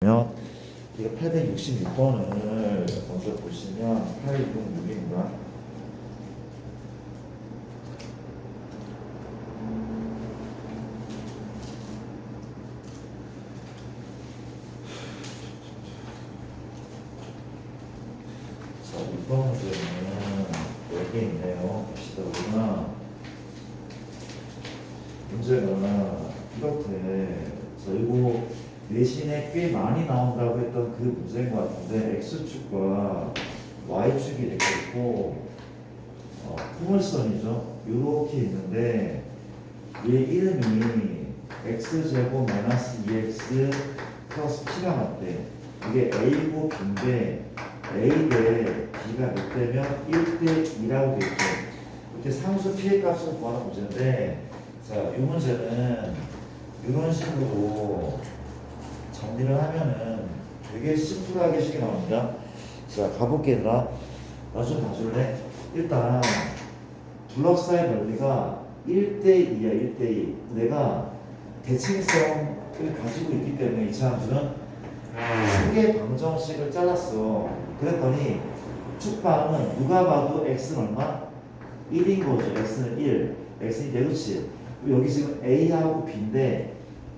면 이거 866번을 먼저 보시면 866입니다. 자, 6번 문제는 여기 있네요. 봅시다. 우리가 문제가 이렇게 이거 내신에 꽤 많이 나온다고 했던 그 문제인 것 같은데 X축과 Y축이 이렇게 있고 포물선이죠. 이렇게 있는데 얘 이름이 X제곱 마이너스 2X 플러스 P가 맞대. 이게 A고 B인데 A 대 B가 몇 대면 1대 2라고 돼 있죠. 이렇게 상수 P의 값을 구하는 문제인데 자, 이 문제는 이런 식으로 정리를 하면은 되게 심플하게 식이 나옵니다. 자, 가볼게. 나 좀 봐줄래? 일단 둘러싸인 넓이가 1대2야. 1대2. 내가 대칭성을 가지고 있기 때문에 이 사람들은 크게 방정식을 잘랐어. 그랬더니 축방은 누가 봐도 x는 얼마? 1인 거죠. x는 1. x인데 그렇지? 여기 지금 a하고 b인데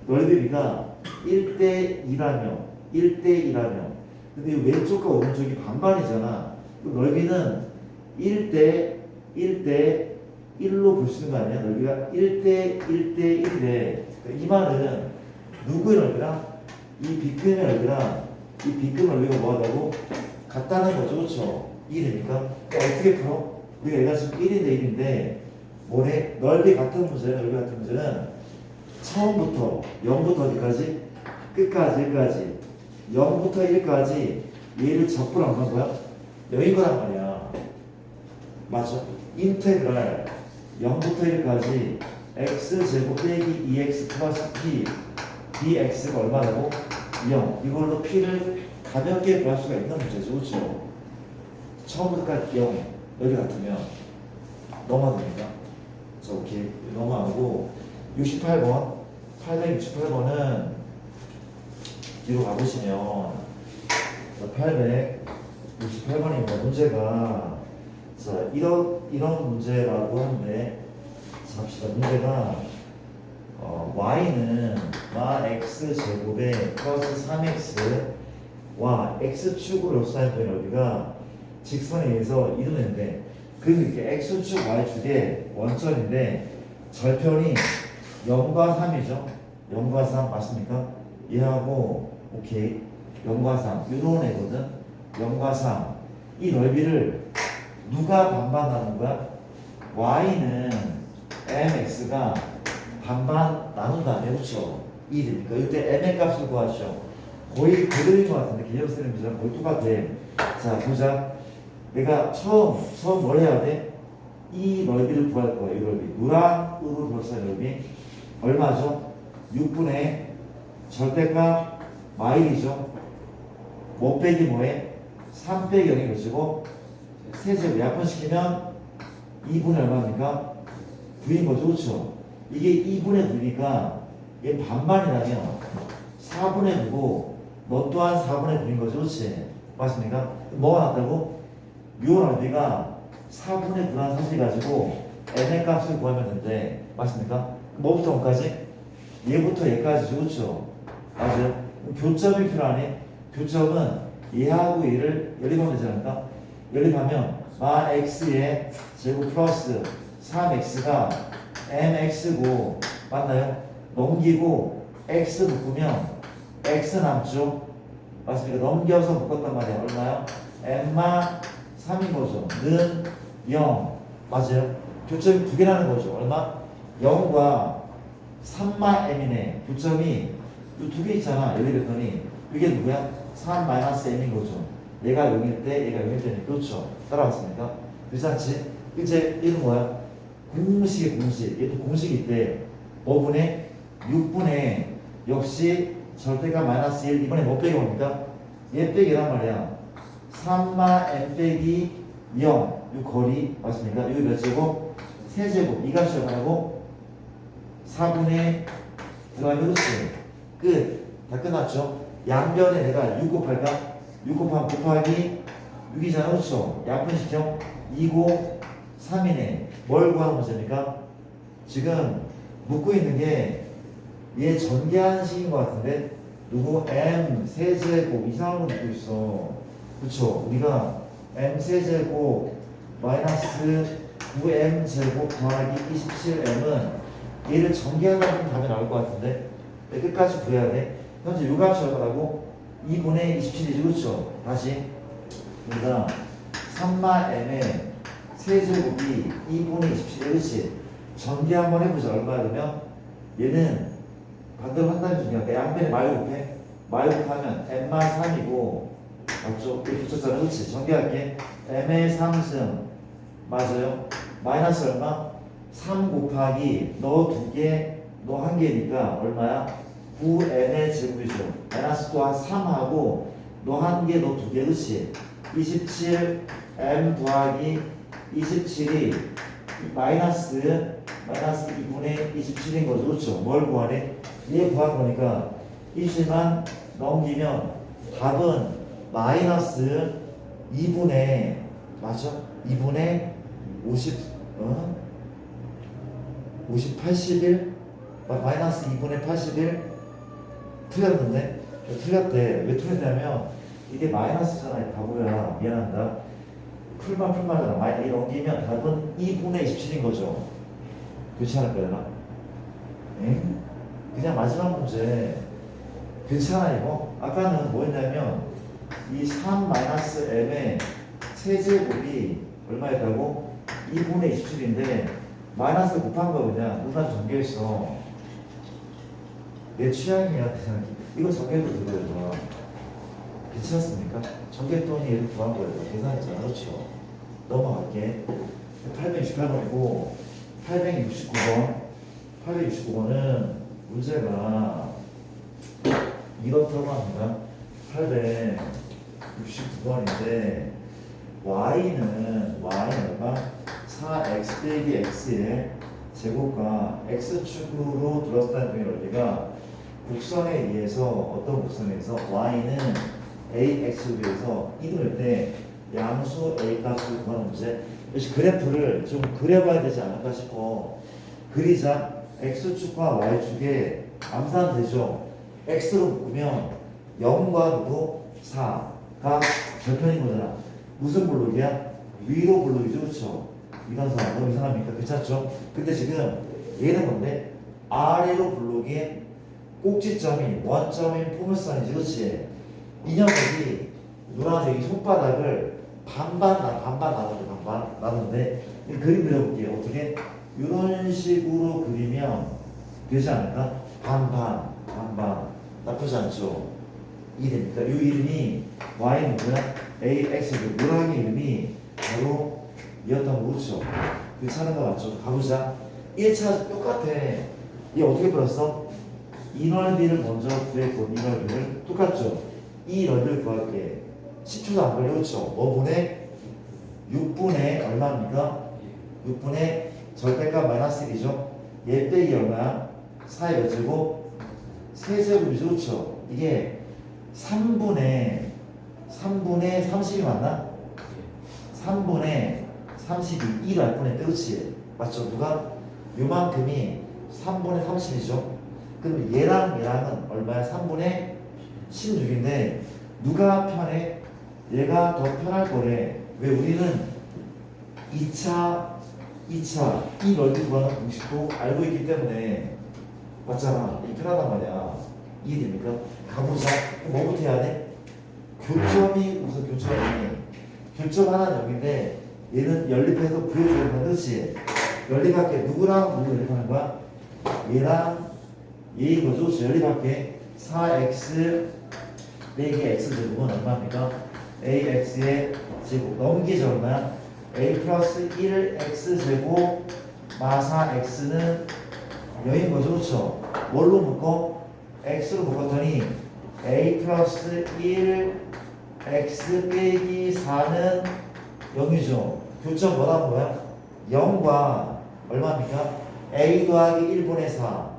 넓이가 1대2라며 1대2라며 근데 왼쪽과 오른쪽이 반반이잖아. 넓이는 1대1로 볼 수 있는 거 아니야? 넓이가 1대1대1대 이 말은 누구의 넓이랑 이 B급의 넓이랑 이 B급 넓이가 뭐하다고? 같다는 거죠. 그렇죠? 2되니까 어떻게 풀어? 우리가 얘가 지금 1인데 1인데 뭐래? 넓이 같은 문제는 처음부터 0부터 어디까지? 끝까지 0부터 1까지 얘를 적분을 안 한 거야? 여긴 거란 말이야. 맞죠? 인테그랄 0부터 1까지 x제곱 빼기 2x 플러스 p dx가 얼마라고? 0. 이걸로 p를 가볍게 구할 수가 있는 문제죠. 그렇죠? 처음부터까지 0 여기 같으면 넘어가도 됩니다. 자, 오케이. 넘어가고 68번 868번은 뒤로 가보시면 868번입니다. 문제가 자 이런 문제라고 하는데 자, 봅시다. 문제가 y는 마 x 제곱에 플러스 3x와 x축으로 사인 넓이가 직선에 의해서 이루는데 그럼 이렇게 x축 y축의 원점인데 절편이 0과 3이죠. 0과 3 맞습니까? 얘하고 오케이 0과 3 이런 애거든. 0과 3 이 넓이를 누가 반반하는 거야? y는 mx가 반반 나눈다면 그렇죠? 2되니까 이때 m의 값을 구하시오. 거의 그대로인 것 같은데 개념쌤이랑 거의 똑같아. 자 보자. 내가 처음 뭘 해야 돼? 이 넓이를 구할 거야. 이 넓이 노랑으로 볼사인 넓이 얼마죠? 6분의 절대값 마일이죠. 뭐 빼기 뭐해? 3 빼기 0이 것이고 세제곱 약분시키면 2분의 얼마입니까? 9인 거죠. 그렇죠? 이게 2분의 9니까 얘 반반이라면 4분의 9고 너 또한 4분의 9인 거죠. 그렇지? 맞습니까? 뭐가 났다고? 요 넓이가 4분의 9라는 사실 가지고 n의 값을 구하면 된대. 맞습니까? 뭐부터 뭐까지? 얘부터 얘까지죠. 그렇죠? 맞아요? 교점이 필요하네. 교점은 얘하고 얘를 연립하면 되지 않을까? 연립하면 마 x의 제곱 플러스 3x가 mx고 맞나요? 넘기고 x 묶으면 x 남죠? 맞습니까? 넘겨서 묶었단 말이야. 얼마요? m마 3인 거죠. 는 0. 맞아요? 교점이 두 개라는 거죠. 얼마? 0과 3마 m이네. 교점이 이 두 개 있잖아. 예를 들었더니 이게 누구야? 3 마이너스 m인 거죠. 얘가 0일 때 얘가 0일 때니 그렇죠. 따라왔습니까? 그렇지? 이제 이건 뭐야? 공식. 얘도 공식이 있대. 5분의 6분의 역시 절대값 마이너스 1 이번에 뭐 빼기 뭡니까? 얘 빼기란 말이야. 3마 m 빼기 0 이 거리 맞습니까? 여기 몇 제곱? 세제곱 이 값이 얼마고? 4분의 들어가면 그렇지. 끝. 다 끝났죠? 양변에 내가 6 곱할까? 6 곱하면 곱하기 6이잖아. 그렇죠? 양분시켜 2고 3이네. 뭘 구하는 문제입니까? 지금 묻고 있는 게 얘 전개한식인 것 같은데 누구 m 세제곱 이상한 거 묻고 있어. 그쵸? 우리가 m 세제곱 마이너스 9m 제곱 더하기 27m은 얘를 전개하다 보면 답이 나올 것 같은데 끝까지 구해야 돼. 현재 요 값이 얼마라고? 2분의 27이지. 그쵸? 다시 우리가 3마m의 세제곱이 2분의 27. 그렇지? 전개 한번 해보자. 얼마 되면 얘는 반대로 한다는 중요한데 양변에 마이 곱해. 마이 곱하면 m마 3이고 맞죠? 이렇게 붙였잖아. 그렇지? 전개할게. m의 3승 맞아요? 마이너스 얼마? 3 곱하기 너 2개 너 1개니까 얼마야? 9m의 제곱이죠. 마이너스 또한 3하고 너 1개 너 2개. 그렇지? 27 m 더하기 27이 마이너스 2분의 27인 거죠. 그렇죠? 뭘 구하래? 얘 구한 거니까 20만 넘기면 답은 마이너스 2분의 맞죠? 2분의 50 81 마이너스 2분의 81 틀렸는데? 틀렸대. 왜 틀렸냐면 이게 마이너스잖아. 바보야. 미안합니다. 풀만하잖아. 마이너스 넘기면 답은 2분의 27인 거죠. 그렇지 않을까요? 응? 그냥 마지막 문제 괜찮아. 이거 아까는 뭐였냐면 이 3-m의 세제곱이 얼마였다고? 2분의 27인데 마이너스 곱한 거 그냥 누나 전개했어. 내 취향이야. 그냥 이거 전개도 되거든요. 괜찮습니까? 전개했더니 얘를 구한 거예요. 계산했잖아. 그렇죠? 넘어갈게. 868번이고 869번은 문제가 이렇다고 합니다. 869번인데 y는 얼마? 4x 빼기 x의 제곱과 x축으로 둘러싸인 동의 원리가 곡선에 의해서 어떤 곡선에 의해서 y는 ax에 비해서 이동할 때 양수 a 값을 구하는 문제. 역시 그래프를 좀 그려봐야 되지 않을까 싶어. 그리자. x축과 y축에 암산되죠. x로 묶으면 0과 누구? 4가 절편인 거잖아. 무슨 블록이야? 위로 블록이죠. 그렇죠? 이단사 너무 이상합니까? 괜찮죠? 근데 지금 얘는 뭔데? 아래로 블록인 꼭지점이 원점인 포물선이지. 그렇지? 이 녀석이 누나한테 이 손바닥을 반반 나누는데 그림 그려볼게요. 어떻게? 이런 식으로 그리면 되지 않을까? 반반 나쁘지 않죠? 이 됩니까? 이 이름이 y는 뭐야? ax 노랑의 이름이 바로 이었던 거. 그렇죠? 괜찮은 거 맞죠? 가보자. 1차 똑같아. 얘 어떻게 풀었어? 이 넓이를 먼저 구했고 이 넓이를 똑같죠? 이 넓이를 구할게. 10초도 안 걸려. 그렇죠? 뭐 보내? 6분의 얼마입니까? 6분의 절대값 마이너스 1이죠? 얘 빼기 얼마야? 4의 몇 제곱? 세제곱이죠. 그렇죠? 이게 3분의 30이 맞나? 3분의 32 1할 뻔했대. 그렇지? 맞죠? 누가? 요만큼이 3분의 30이죠? 그럼 얘랑은 얼마야? 3분의 16인데 누가 편해? 얘가 더 편할 거래. 왜? 우리는 2차 이 넓이 구하는 공식도 알고 있기 때문에 맞잖아. 이 편하단 말이야. 이해됩니까? 가보자. 뭐부터 해야 돼? 교점이 우선 교점하나는 여기인데 얘는 연립해서 구해줘야 된다. 그렇지? 연립할게. 누구랑 누구 연립하는 거야? 얘랑 얘인 거죠. 그렇지? 연립할게. 4x 빼기 x 제곱은 얼마입니까? ax의 제곱 넘기죠. 얼마야? a 플러스 1x 제곱 마사 x는 여인 거죠. 그렇죠? 뭘로 묶어? x로 묶었더니 a 플러스 1x 빼기 4는 0이죠. 교점 뭐라는 거야? 0과 얼마입니까? a 더하기 1분의 4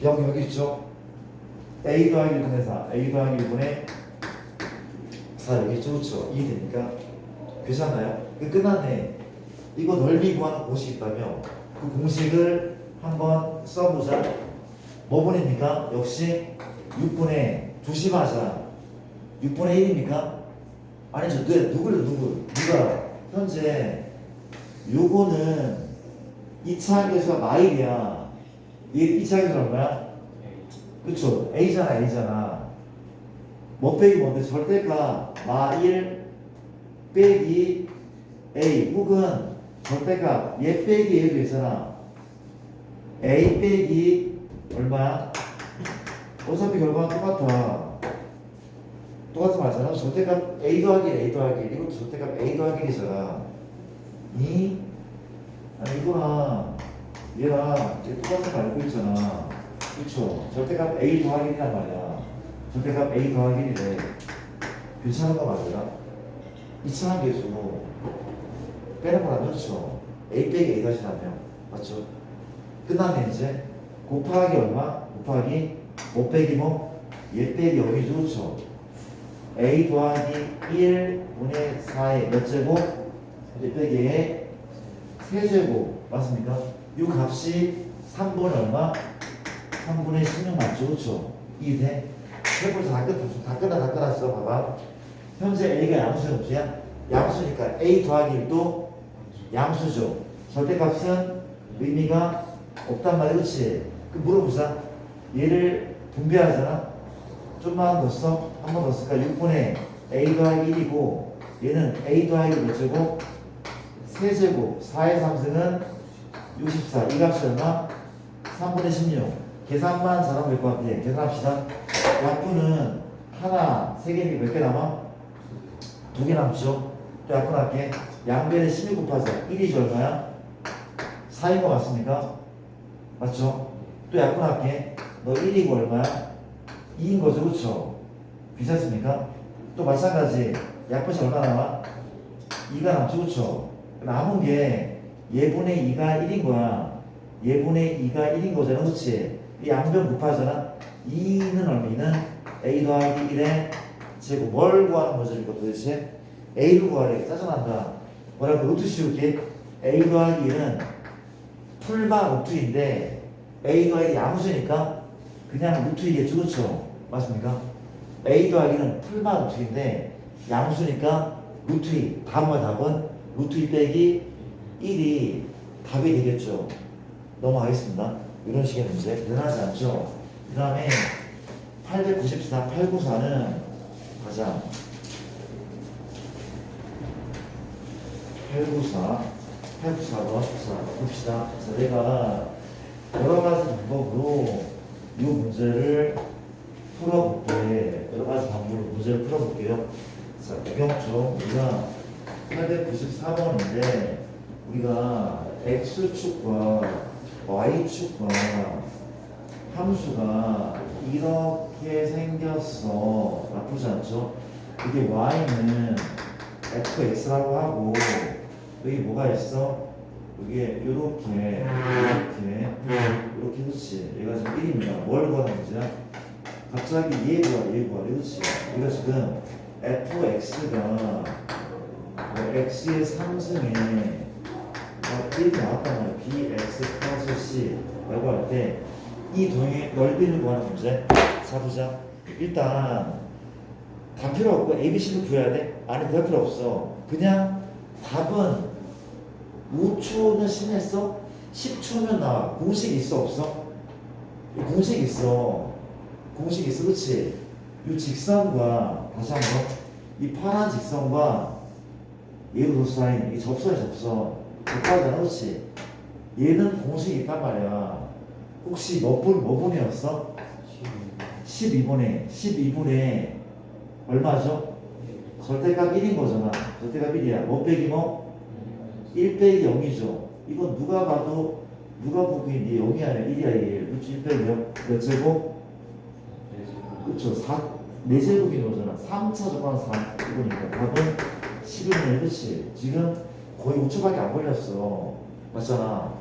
0 여기 있죠? A 더하기 1분의 4 A 더하기 1분의 4 여기 좋죠. 이해되니까 괜찮나요? 끝났네. 이거 넓이 구하는 공식이 있다며 그 공식을 한번 써보자. 뭐 보냅니까? 역시 6분의 2시 맞아. 6분의 1입니까? 아니죠. 누가 현재 요거는 2차 함수가 마일이야. 이 2차 함수가 얼마야? 그쵸? A잖아. 뭐 빼기 뭔데? 절대값 마1 빼기 A 혹은 절대값 얘 빼기 A도 있잖아. A 빼기 얼마야? 어차피 결과는 똑같은 말이잖아. 절대값 A 더하기 이것도 절대값 A 더하기 1이잖아. 아니 이거랑 얘랑 얘 똑같은 거 알고 있잖아. 그쵸? 절대값 A 더하기 1이란 말이야. 절대값 A 더하기 1이래. 괜찮은 거 맞아요? 이상한 계수 빼는 거라면 그렇죠. A 빼기 A 다시라면 맞죠? 끝났네 이제. 곱하기 얼마? 곱하기 5 빼기 뭐? 얘 빼기 0이죠. 그렇죠? A 더하기 1분의 4의 몇 제곱? 얘 빼기 의 세제곱 맞습니까? 이 값이 3분의 얼마? 3분의 16 맞죠? 그렇죠? 이해? 해보자. 다 끝났어. 봐봐. 현재 A가 양수야, 무수야? 양수니까 A 더하기 1도 양수죠. 절대값은 의미가 없단 말이야, 그렇지? 그럼 물어보자. 얘를 분배하잖아. 좀만 더 써? 한 번 더 쓸까? 6분의 A 더하기 1이고 얘는 A 더하기 몇 제곱? 세제곱. 4의 3승은 64. 이 값이 얼마? 3분의 16. 계산만 잘하면 될 것 같아. 계산합시다. 약분은 하나, 세 개니까 몇 개 남아? 2개 남죠? 또 약분할게. 양변에 16 곱하자. 1이 얼마야? 4인 거 맞습니까? 맞죠? 또 약분할게. 너 1이고 얼마야? 2인 거죠, 그쵸? 괜찮습니까? 또 마찬가지. 약분시 얼마 남아? 2가 남죠, 그쵸? 남은 게 예분의 2가 1인 거야. 예분의 2가 1인 거잖아, 그치? 이 양변 곱하잖아. 2는 얼마? 2는 A 더하기 1의 제곱. 뭘 구하는 거죠, 이거 도대체? A를 구하래. 짜증난다. 뭐라고? 루트 씌울게. A 더하기 1은 풀마 루트인데 A 더하기 양수니까 그냥 루트이겠죠, 그렇죠? 맞습니까? A 더하기 1은 풀마 루트인데 양수니까 루트2. 답은 루트2 빼기 1이 답이 되겠죠. 넘어가겠습니다. 이런 식의 문제 대단하지 않죠? 그 다음에 894, 894는 가자. 894번 봅시다. 자, 내가 여러 가지 방법으로 이 문제를 풀어볼게. 여러 가지 방법으로 문제를 풀어볼게요. 자, 구경점 우리가 894번인데 우리가 x축과 y축과 함수가 이렇게 생겼어. 나쁘지 않죠? 이게 y는 fx라고 하고 여기 뭐가 있어? 여기에 요렇게 그렇지. 얘가 지금 1입니다. 뭘 구하는 문제야? 갑자기 얘 구하래. 그렇지. 우리가 지금 fx가 x의 3승에 1이 나왔단 말이야. bx 플러스 c 라고 할 때 이 동의 넓이를 구하는 문제. 자 보자. 일단 다 필요 없고 ABC도 구해야 돼? 아니 구할 필요 없어. 그냥 답은 5초는 심했어? 10초면 나와. 공식 있어 없어? 공식 있어. 그렇지? 이 직선과 다시 한번 이 파란 직선과 얘로 사인 이 접선이 접선 곱하잖아, 그렇지? 얘는 공식이 있단 말이야. 혹시 뭐 분이었어? 12분의 얼마죠? 절대값 1인 거잖아. 절대값 1이야. 뭐 빼기 뭐? 1 빼기 0이죠. 이건 누가 보기엔 0이 아니라 1이야 1. 그렇죠? 1 빼기 0. 몇 제곱? 그렇죠. 4제곱인 거잖아. 3차 적분한 4. 이거니까 답은 11분의 1. 그렇지? 지금 거의 5초밖에 안 걸렸어. 맞잖아.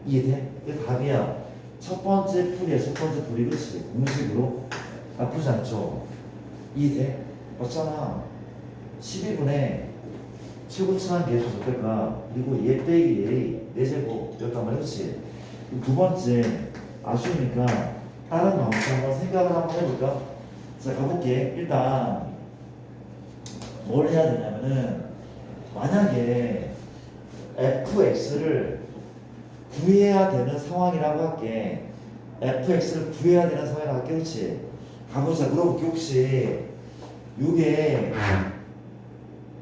이해돼? 이게 답이야. 첫 번째 풀이야. 그렇지? 공식으로. 나쁘지 않죠? 이해 맞잖아. 12분의 최고차한 계수 적백과 그리고 얘 빼기 얘의 4제곱 였단 말이지. 두 번째 아쉬우니까 다른 방법 한번 생각을 한번 해볼까? 자 가볼게. 일단 뭘 해야 되냐면은 만약에 fx를 구해야 되는 상황이라고 할게. fx를 구해야 되는 상황이라고 할게. 그렇지? 가보자. 물어볼게. 혹시 이게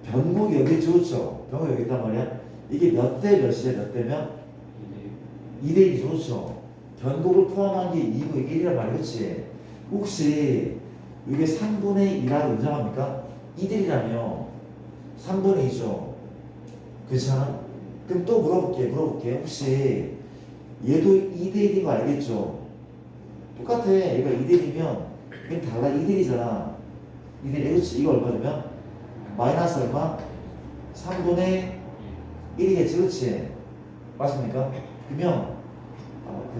변곡이 여기 좋죠? 변곡이 여기 있단 말이야. 이게 몇 대 몇이야? 몇 대면? 2대 1이 좋죠? 변곡을 포함한 게 2고 이게 1이란 말이야. 그렇지? 혹시 이게 3분의 2라고 인정합니까? 2대1이라며 3분의 2죠? 그렇잖아? 그럼 또 물어볼게. 혹시 얘도 2대1인 거 알겠죠? 똑같아. 얘가 2대1이면 얘는 달라. 2대1이잖아. 2대1. 그렇지? 이거 얼마 되면? 마이너스 얼마? 3분의 1이겠지. 그렇지? 맞습니까? 그러면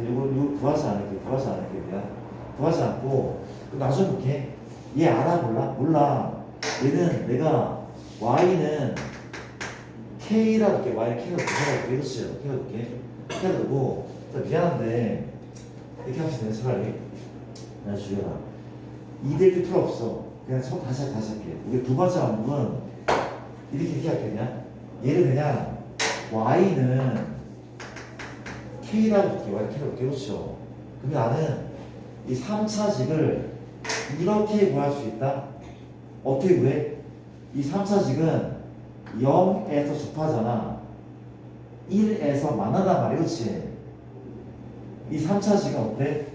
이거 구하지 않을게. 그냥 구하지 않고 나중에 볼게. 얘 알아? 몰라. 얘는 내가 y는 k라고 할게. y k라고 할게. 그렇지? k라고 두고 미안한데 이렇게 합시다. 차라리 나 죽여라. 2대1 필요 없어. 그냥 처음 다시 할게. 우리 두 번째 방법은 이렇게 할게. 그냥 얘를 그냥 y는 k라고 할게. y k라고 할게. 그렇죠? 그럼 나는 이 3차식을 이렇게 구할 수 있다. 어떻게 구해? 이 3차식은 0에서 접하잖아. 1에서 만나단 말이야. 그렇지? 이 3차식은 어때?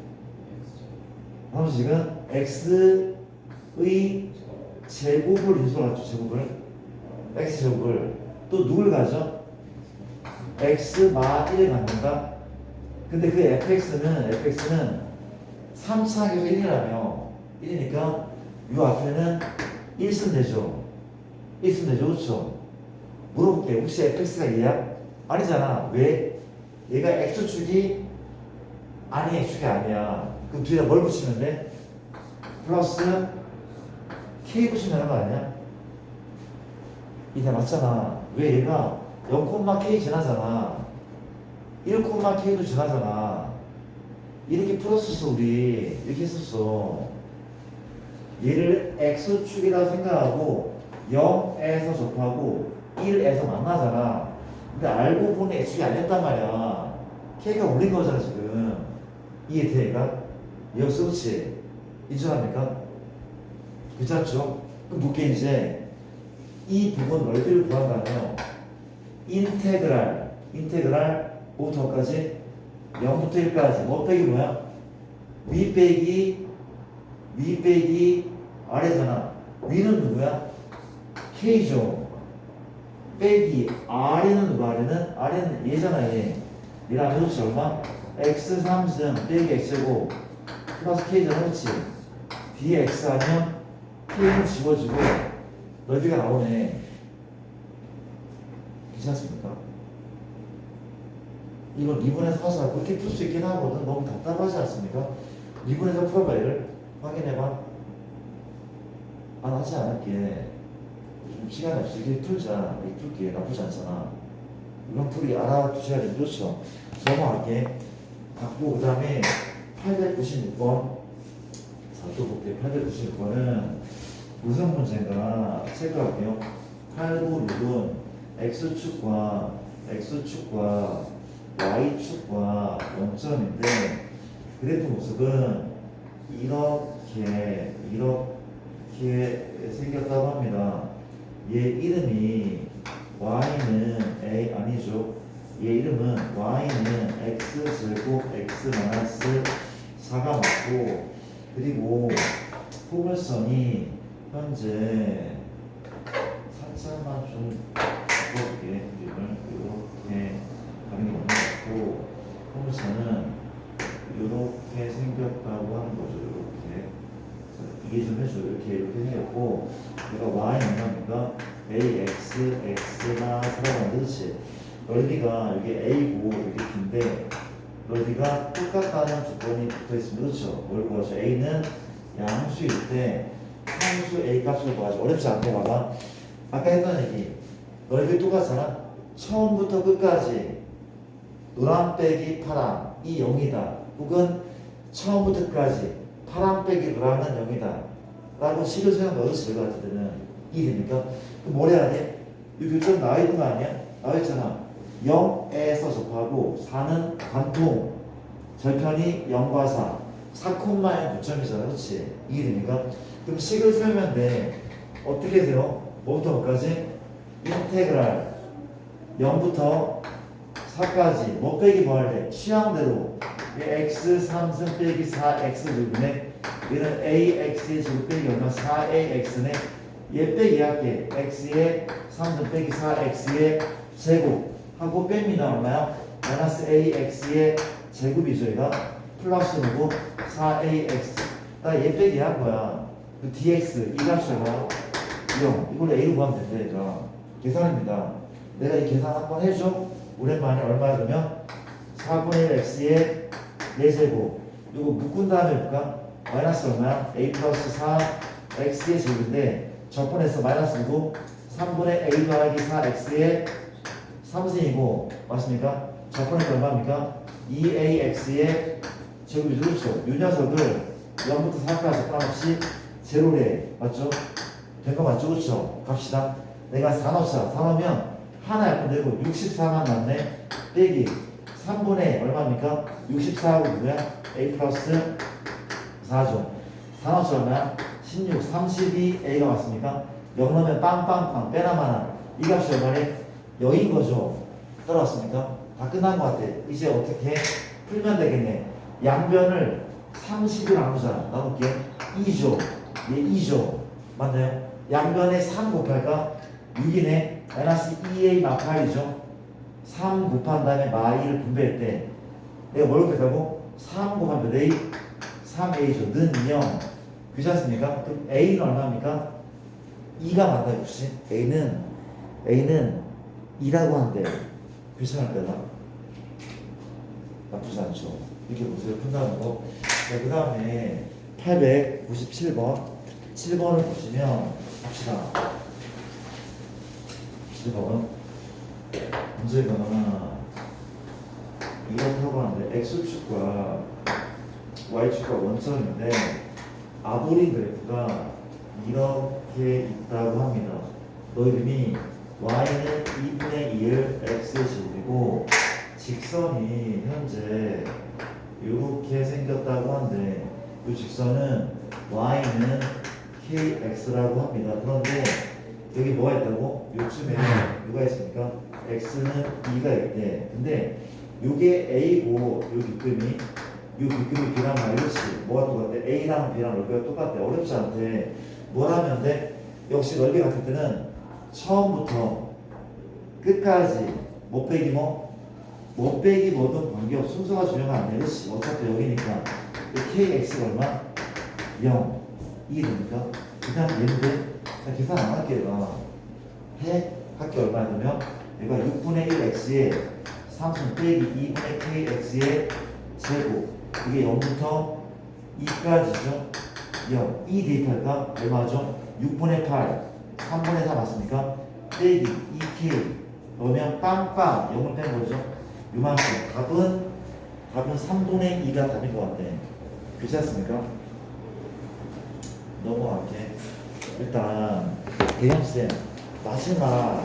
3차식은 x의 제곱을 인수하죠. 제곱을 x제곱을 또 누굴 가져? x 마 1을 갖는다. 근데 그 fx는 3차항에서 1이라며 1이니까 요 앞에는 1 쓰면 되죠. 그렇죠? 물어볼게. 혹시 fx가 얘야? 아니잖아. 왜? 얘가 x축이 아니 x축이 아니야. 그럼 뒤에다 뭘 붙이면 돼? 플러스 k 붙이면 되는 거 아니야? 이게 맞잖아. 왜? 얘가 0,k 지나잖아. 1,k도 지나잖아. 이렇게 풀었었어. 우리 이렇게 했었어. 얘를 x축이라고 생각하고 0에서 접하고 1에서 만나잖아. 근데 알고 보니 x축이 아니었단 말이야. k가 올린 거잖아 지금. 이해돼? 얘가? 이해없어? 그렇지? 인정합니까? 괜찮죠? 그럼 볼게. 이제 이 부분 넓이를 구한다면 인테그랄 뭐부터 어까지? 0부터 1까지 뭐 빼기 뭐야? 위 빼기 아래잖아. 위는 누구야? k죠. 빼기 아래는 누가? 아래는 얘잖아. 얘랑 그렇지? 얼마? x 3승 빼기 x제곱 플러스 k잖아. 그렇지? 뒤에 x 하면 k는 지워지고 넓이가 나오네. 괜찮습니까? 이거 리본에서 가서 그렇게 풀 수 있긴 하거든. 너무 답답하지 않습니까? 리본에서 풀어봐. 얘를 확인해봐. 안 하지 않을게. 좀 시간이 없어. 이렇게 풀자. 이렇게 풀게. 나쁘지 않잖아. 이건 풀이 알아두셔야 돼. 그렇죠? 넘어갈게. 받고 그 다음에 896번. 자, 또 볼게. 896번은 무슨 문제인가 체크할게요. 896은 x축과 y축과 0점인데 그래프 모습은 이렇게 생겼다고 합니다. 얘 이름이 y는 a 아니죠. 얘 이름은 y는 x제곱 x 마이너스 4가 맞고 그리고 포물선이 현재 살짝만 좀 바꿔볼게. 이렇게 가는 게 맞는 것 같고 포물선은 이렇게 생겼다고 하는 거죠. 이게 좀 해줘. 이렇게 생겼고 얘가 y 얼마입니까? ax가 살아가는 그렇지. 넓이가 이게 a고 이렇게 긴데 넓이가 똑같다는 조건이 붙어있으면 그렇죠. 뭘 구하죠? a는 양수일 때 상수 A 값을 구하죠. 어렵지 않게 봐봐. 아까 했던 얘기. 넓이 똑같잖아. 처음부터 끝까지 노란 빼기 파랑 이 0이다. 혹은 처음부터 끝까지 파랑 빼기 노란은 0이다. 라고 식을 수행 넣었을 것 같을 때는 이해됩니까? 그럼 뭘 해야 돼? 이 교점 나와 있는 거 아니야? 나와 있잖아. 0에서 접하고 4는 관통. 절편이 0과 4. 4콤마의 9점이잖아. 그렇지? 이해됩니까? 그럼 식을 세우면 돼. 어떻게 세요? 뭐부터 뭐까지? 인테그랄 0부터 4까지 뭐 빼기 뭐 할래? 취향대로 x 3승 빼기 4x 제곱이네. 얘는 ax의 제곱 빼기 얼마? 4ax네. 얘 빼기 할게. x의 3승 빼기 4x의 제곱 하고 뺍니다. 얼마야? 마이너스 ax의 제곱이죠. 얘가 플러스 누구? 4ax. 나 얘 빼기 할 거야. 그 dx 이 값이 얼마야? 0. 이걸 a로 구하면 된다. 얘가 계산입니다. 내가 이 계산 한번 해줘. 오랜만에 얼마 그러면 4분의 1 x의 4제곱. 이거 묶은 다음에 볼까? 마이너스 얼마야? a 플러스 4 x의 제곱인데 적분해서 마이너스고 3분의 a 더하기 4 x의 3승이고 맞습니까? 적분해서 얼마입니까? 2ax의 제곱이죠. 그렇죠? 이 녀석을 0부터 4까지 끊임없이 제로래. 맞죠? 된 거 맞죠? 그렇죠? 갑시다. 내가 4 넣자. 4 넣으면 하나 약분 되고 64만 남네. 빼기 3분의 얼마입니까? 64하고 누구야? a 플러스 4죠. 4 넣자 얼마야? 16, 32a가 맞습니까? 0 넣으면 빵빵빵 빼나마나 이 값이 얼마래? 0인 거죠. 따라왔습니까? 다 끝난 것 같아. 이제 어떻게 풀면 되겠네. 양변을 30을 나누자. 나눌게. 2죠. 얘 2죠. 맞나요? 양변에 3 곱할까? 6이네. 마이너스 2a 마파이죠. 3 곱한 다음에 마이를 분배할 때 내가 뭘 곱했다고? 3 곱하면 a 3a죠. 는 0. 그렇지 않습니까? 그럼 a는 얼마입니까? 2가 맞다 역시. a는 2라고 한대. 괜찮을까요? 나쁘지 않죠. 이렇게 문제를 푼다는 거. 네, 그 다음에 897번 7번을 보시면 합시다. 7번 문제가 이렇다고 하는데 x축과 y축과 원점인데 아보린 그래프가 이렇게 있다고 합니다. 너 이름이 y는 2분의 2을 x의 제곱이고 직선이 현재 이렇게 생겼다고 한데 이 직선은 y는 kx라고 합니다. 그런데 여기 뭐가 있다고? 요즘에 누가 있습니까? x는 2가 있대. 근데 요게 a고 요 빗금이 b랑 마이너스 뭐가 똑같아? a랑 b랑 넓이가 똑같대. 어렵지 않대. 뭘 하면 돼? 역시 넓이 같을 때는 처음부터 끝까지 못 빼기 못 빼기 뭐든 관계없 순서가 중요가 안 돼. 그렇지? 어차피 여기니까 kx가 얼마? 0 이게 됩니까? 그 다음 얘인데 계산 안 할게요. 할게 얼마 되면 얘가 6분의 1x에 3승 빼기 2분의 kx의 제곱 이게 0부터 2까지죠. 0 2 대입할까? 얼마죠? 6분의 8 3분의 4 맞습니까? 빼기 2k 넣으면 빵빵 0을 뺀 거죠. 요만큼 답은 3분의 2가 답인 것 같네. 그렇지 않습니까? 넘어갈게. 일단 대형쌤 마지막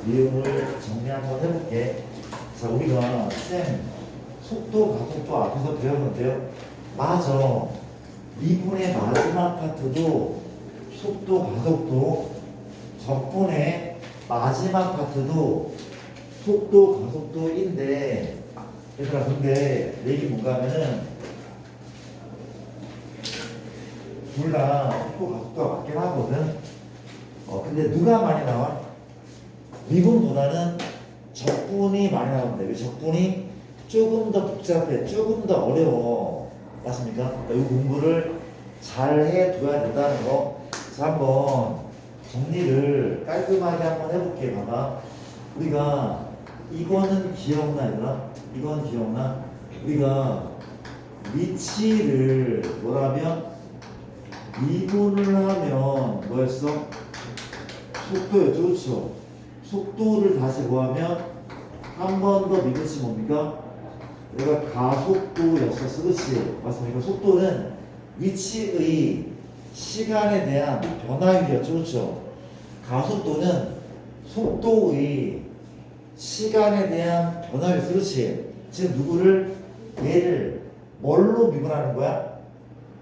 내용을 정리 한번 해볼게. 자, 우리가 쌤 속도 가속도 앞에서 배웠는데요. 맞아. 미분의 마지막 파트도 속도 가속도 적분의 마지막 파트도 속도 가속도인데 얘들아 근데 얘기 뭔가 하면은 둘 다 속도 가속도가 맞긴 하거든. 근데 누가 많이 나와? 미분보다는 적분이 많이 나오는데 왜 적분이 조금 더 복잡해, 조금 더 어려워. 맞습니까? 이 공부를 잘 해둬야 된다는 거. 자, 한번 정리를 깔끔하게 한번 해볼게. 봐봐. 우리가 이거는 기억나 얘들아? 이건 기억나? 우리가 위치를 뭐라면 미분을 하면 뭐였어? 속도였죠, 그렇죠? 속도를 다시 구하면 한 번 더 미분치 뭡니까? 얘가 가속도였었어, 그렇지? 맞습니까? 속도는 위치의 시간에 대한 변화율이었죠, 그렇죠? 가속도는 속도의 시간에 대한 변화율, 그렇지? 지금 누구를 얘를 뭘로 미분하는 거야?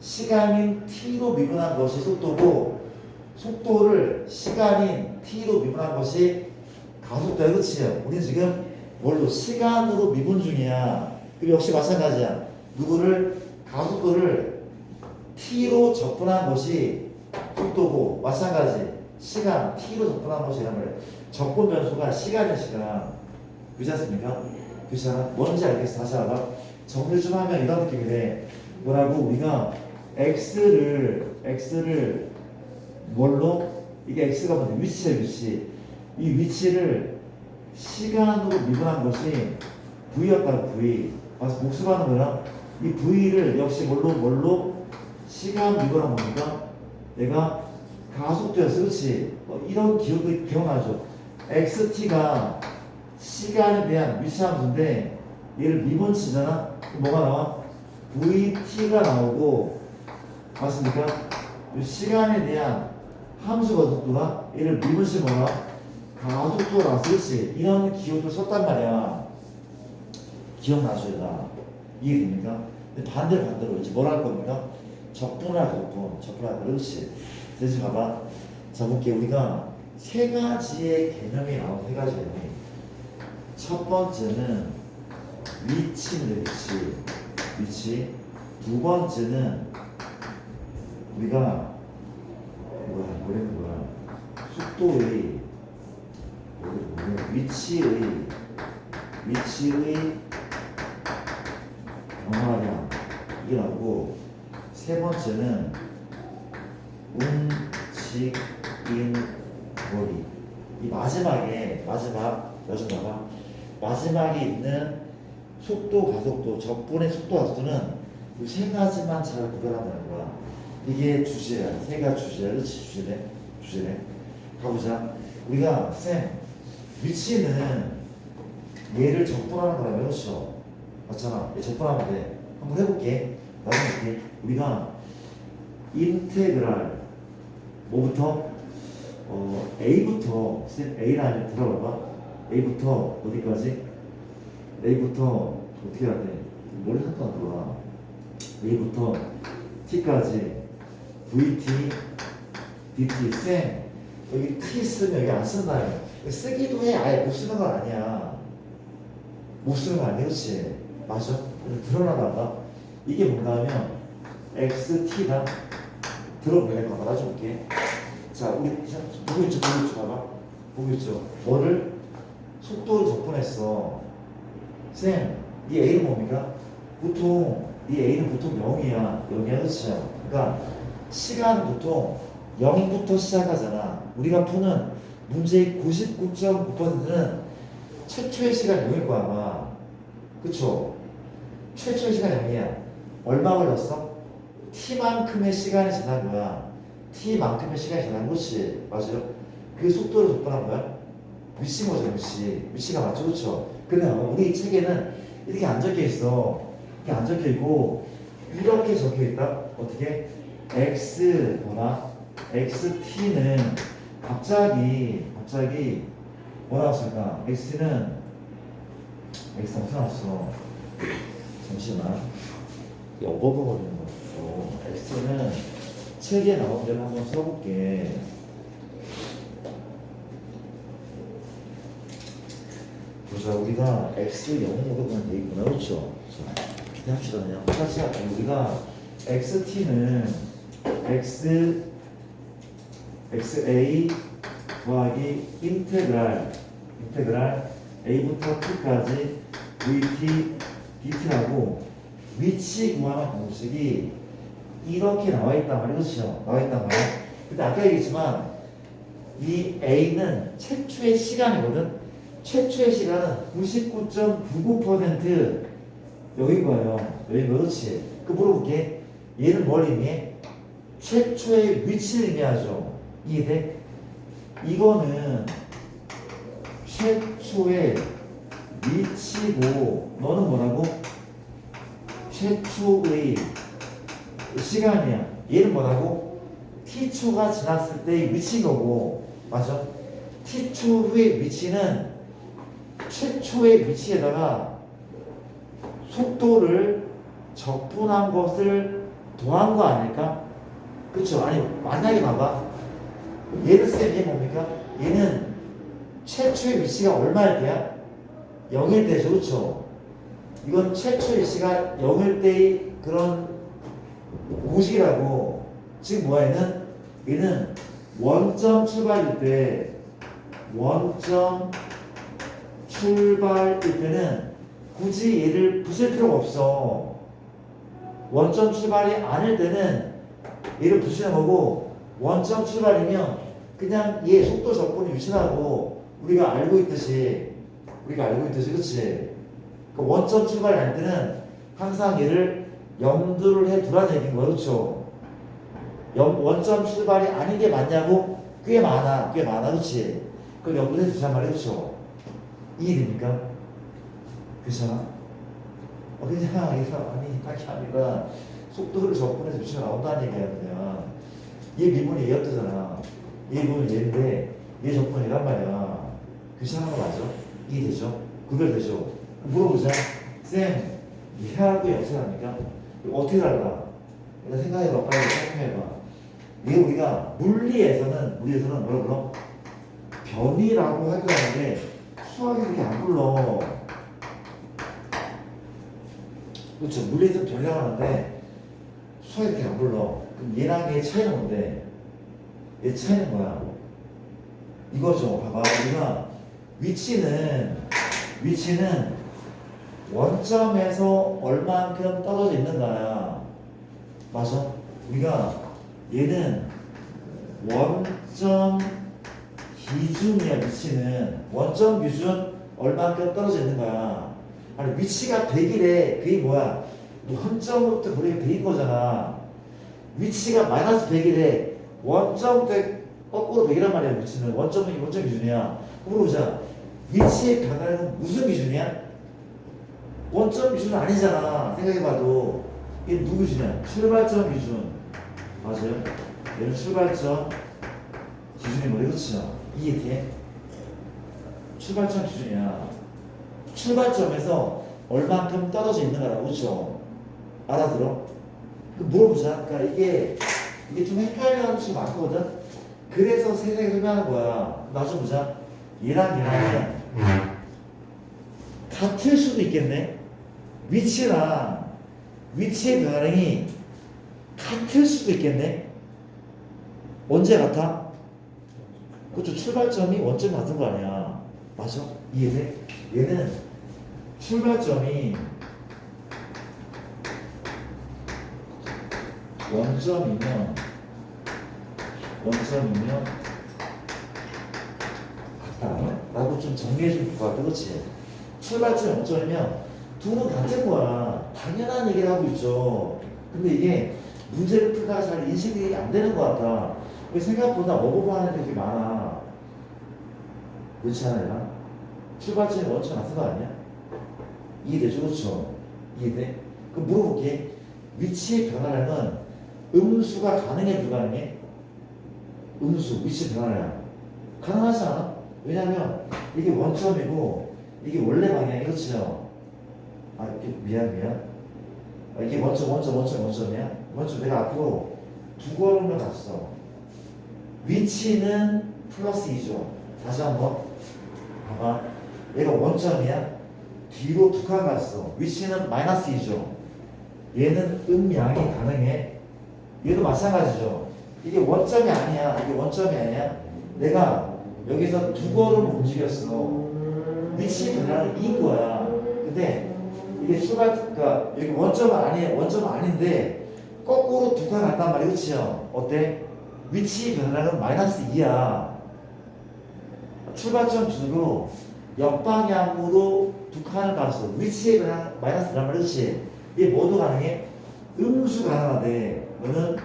시간인 t로 미분한 것이 속도고 속도를 시간인 t로 미분한 것이 가속도야, 그렇지? 우리 지금 뭘로 시간으로 미분 중이야. 그리고 역시 마찬가지야. 누구를 가속도를 t로 접근한 것이 속도고 마찬가지 시간 t로 접근한 것이란 말이야. 접근 변수가 시간이야, 시간. 그렇지 않습니까? 그렇잖아. 뭔지 알겠어. 다시 알아. 정리 좀 하면 이런 느낌이 돼. 뭐라고 우리가 x를 뭘로? 이게 x가 뭔데? 위치야, 위치. 이 위치를 시간으로 미분한 것이 v였다, v. 맞아, 복습하는 거야. 이 v를 역시 뭘로? 시간 미분한 겁니까? 내가 가속도였어, 그렇지? 이런 기억이 기억나죠? xt가 시간에 대한 위치 함수인데 얘를 미분치잖아? 그럼 뭐가 나와? vt가 나오고 맞습니까? 이 시간에 대한 함수가 속도가 얘를 미분치 뭐라? 가속도라, 그렇지? 이런 기억도 썼단 말이야. 기억나죠, 얘가? 이해됩니까? 근데 반대로 이제 뭘 할 겁니까? 적분할 거야, 그렇지? 그래서 봐봐. 자, 볼게. 우리가 세 가지의 개념이 나온 세 가지 개념이. 첫 번째는 위치인데, 위치. 두 번째는 우리가 뭐야? 속도의 위치의 변화량 이게 나오고 세 번째는 움직인 거리. 이 마지막에 있는 속도, 가속도, 적분의 속도, 가속도는 이 세 가지만 잘 구별한다는 거야. 이게 주제야. 세 가지 주제야. 그렇지? 주제네. 가보자. 우리가 위치는 얘를 적분하는 거라면 그렇죠? 맞잖아. 얘 적분하면 돼. 한번 해볼게. 나중에 우리가 인테그랄 뭐부터? A부터 A라는 들어봐봐. A부터 어디까지? A부터 어떻게 해야 돼? 머리 하나도 안 들어와. A부터 T까지 VT, DT 여기 T 쓰면 여기 안 쓴다. 쓰기도 해. 아예 못 쓰는 건 아니야. 못 쓰는 거 아니야, 그렇지? 맞아. 드러나다가 이게 뭔가 하면 XT다. 들어볼래? 봐봐. 나 좀 볼게. 자, 우리 보고 있죠? 봐봐. 보고 있죠? 뭐를? 속도를 접근했어. 이 A는 뭡니까? 이 A는 보통 0이야. 그렇지? 그러니까 시간은 보통 0부터 시작하잖아. 우리가 푸는 문제의 99.9%는 최초의 시간 0일 거야, 아마. 그쵸? 최초의 시간 0이야. 얼마 걸렸어? T만큼의 시간이 지난 거야. T만큼의 시간이 지난 거지. 맞아요? 그 속도를 접근한 거야? 위치인 거죠, 위치가 맞죠, 그쵸? 근데 우리 책에는 이렇게 안 적혀 있어. 이렇게 안 적혀 있고, 이렇게 적혀 있다? 어떻게? XT는 갑자기 뭐라고 쓸까? X는 어디서 나왔어? 잠시만. 어버버거리는 거죠. X는 책에 나온 대로 한번 써볼게. 보자, 우리가 X 0으로 그냥 돼 있구나, 그렇죠? 자, 합시다, 그냥. 같이 할게요. 우리가 XT는 XA 더하기 인테그랄 A부터 T까지 VT, DT라고 위치 구하는 공식이 이렇게 나와 있단 말이야, 그렇죠? 나와 있단 말이야. 근데 아까 얘기했지만 이 A는 최초의 시간이거든. 최초의 시간은 99.99% 여긴 거예요. 여긴 그렇지. 그 물어볼게. 얘는 뭘 의미해? 최초의 위치를 의미하죠. 이해돼? 이거는 최초의 위치고 너는 뭐라고? 최초의 시간이야. 얘는 뭐라고? t초가 지났을 때의 위치인 거고 맞아? t초 후의 위치는 최초의 위치에다가 속도를 적분한 것을 더한 거 아닐까? 그쵸? 아니 만약에 봐봐. 얘를 쓰면 이게 뭡니까? 얘는 최초의 위치가 얼마일 때야? 0일 때죠. 그쵸? 이건 최초의 위치가 0일 때의 그런 공식이라고. 지금 뭐야 얘는 원점 출발일 때 원점 출발일 때는 굳이 얘를 부술 필요가 없어. 원점 출발이 아닐 때는 얘를 부수는 거고 원점 출발이면 그냥 얘 속도 적분이 유치하고 우리가 알고 있듯이 그치? 그 원점 출발이 아닐 때는 항상 얘를 염두를 해 두라는 얘기인 거야. 그렇죠? 원점 출발이 아닌 게 맞냐고? 꽤 많아 그치? 그걸 염두에 두란 말이야. 그렇죠? 이해됩니까? 그렇잖아? 그냥 이거 아니 딱히 아니라 속도를 적분해서 유치가 나온다는 얘기야. 그냥 얘 미분이 얘였잖아. 얘 미분이 얘인데 얘 적분이 얘란 말이야. 괜찮은 거 맞아? 이해되죠? 구별되죠? 물어보자. 쌤 이하고 역설합니까? 어떻게 달라? 일단 생각해봐. 빨리 생각해봐. 이게 우리가 물리에서는 뭐라고 불러? 변이라고 하기도 하는데 수학이 그렇게 안 불러. 그렇죠. 물리에서는 변이라고 하는데 수학이 그렇게 안 불러. 그럼 얘랑 얘 차이는 뭔데? 얘 차이는 뭐야? 이거죠. 봐봐. 우리가 위치는 원점에서 얼만큼 떨어져 있는가야. 맞아? 우리가 얘는 원점 기준이야. 위치는 원점 기준 얼만큼 떨어져 있는 거야. 아니 위치가 100이래. 그게 뭐야? 원점부터 거리가 100인 거잖아. 위치가 마이너스 100이래. 원점부터 거꾸로 100이란 말이야. 위치는 원점 기준이야. 물어보자. 위치의 변화는 무슨 기준이야? 원점 기준은 아니잖아. 생각해봐도 이게 누구 기준이야? 출발점 기준. 맞아요? 얘는 출발점 기준이 뭐래? 그렇죠? 이해돼? 출발점 기준이야. 출발점에서 얼만큼 떨어져 있는가라고. 그렇죠? 알아들어? 물어보자. 그러니까 이게 좀 헷갈려하는 친구 많거든? 그래서 세상에 설명하는 거야. 나 좀 보자. 얘랑 얘랑은 같을 수도 있겠네. 위치랑 위치의 변화량이 같을 수도 있겠네. 언제 같아? 그렇죠. 출발점이 원점이 같은 거 아니야. 맞아? 이해돼? 얘는 출발점이 원점이면 같다 라고 좀 정리해 줄 것 같아. 그렇지? 출발점이 원점이면 둘은 같은 거야. 당연한 얘기를 하고 있죠. 근데 이게 문제를 풀다가 잘 인식이 안 되는 것 같아. 생각보다 어버버하는 게 되게 많아. 그렇지 않아요? 출발점이 원점 같은 거 아니야? 이해되죠? 그렇죠? 이해돼? 그럼 물어볼게. 위치의 변화량은 음수가 가능해 불가능해? 음수, 위치 변화량 가능하지 않아? 왜냐면 이게 원점이고 이게 원래 방향이. 그렇죠? 아 미안 이게 원점이야? 원점 내가 앞으로 두 걸음을 갔어. 위치는 플러스 2죠. 다시 한번 봐봐. 얘가 원점이야. 뒤로 두 칸 갔어. 위치는 마이너스 2죠. 얘는 음양이 가능해. 얘도 마찬가지죠. 이게 원점이 아니야. 내가 여기서 두 걸음 움직였어. 위치 변화는 2인 거야. 근데 이게 그러니까 여기 원점은 아닌데 거꾸로 두 칸 갔단 말이야. 그치요? 어때? 위치 변화는 마이너스 2야. 출발점 기준으로 역방향으로 두 칸을 갔어. 위치의 변화 마이너스 2란 말이야. 그치? 이게 모두 가능해? 음수 가능하대. 너는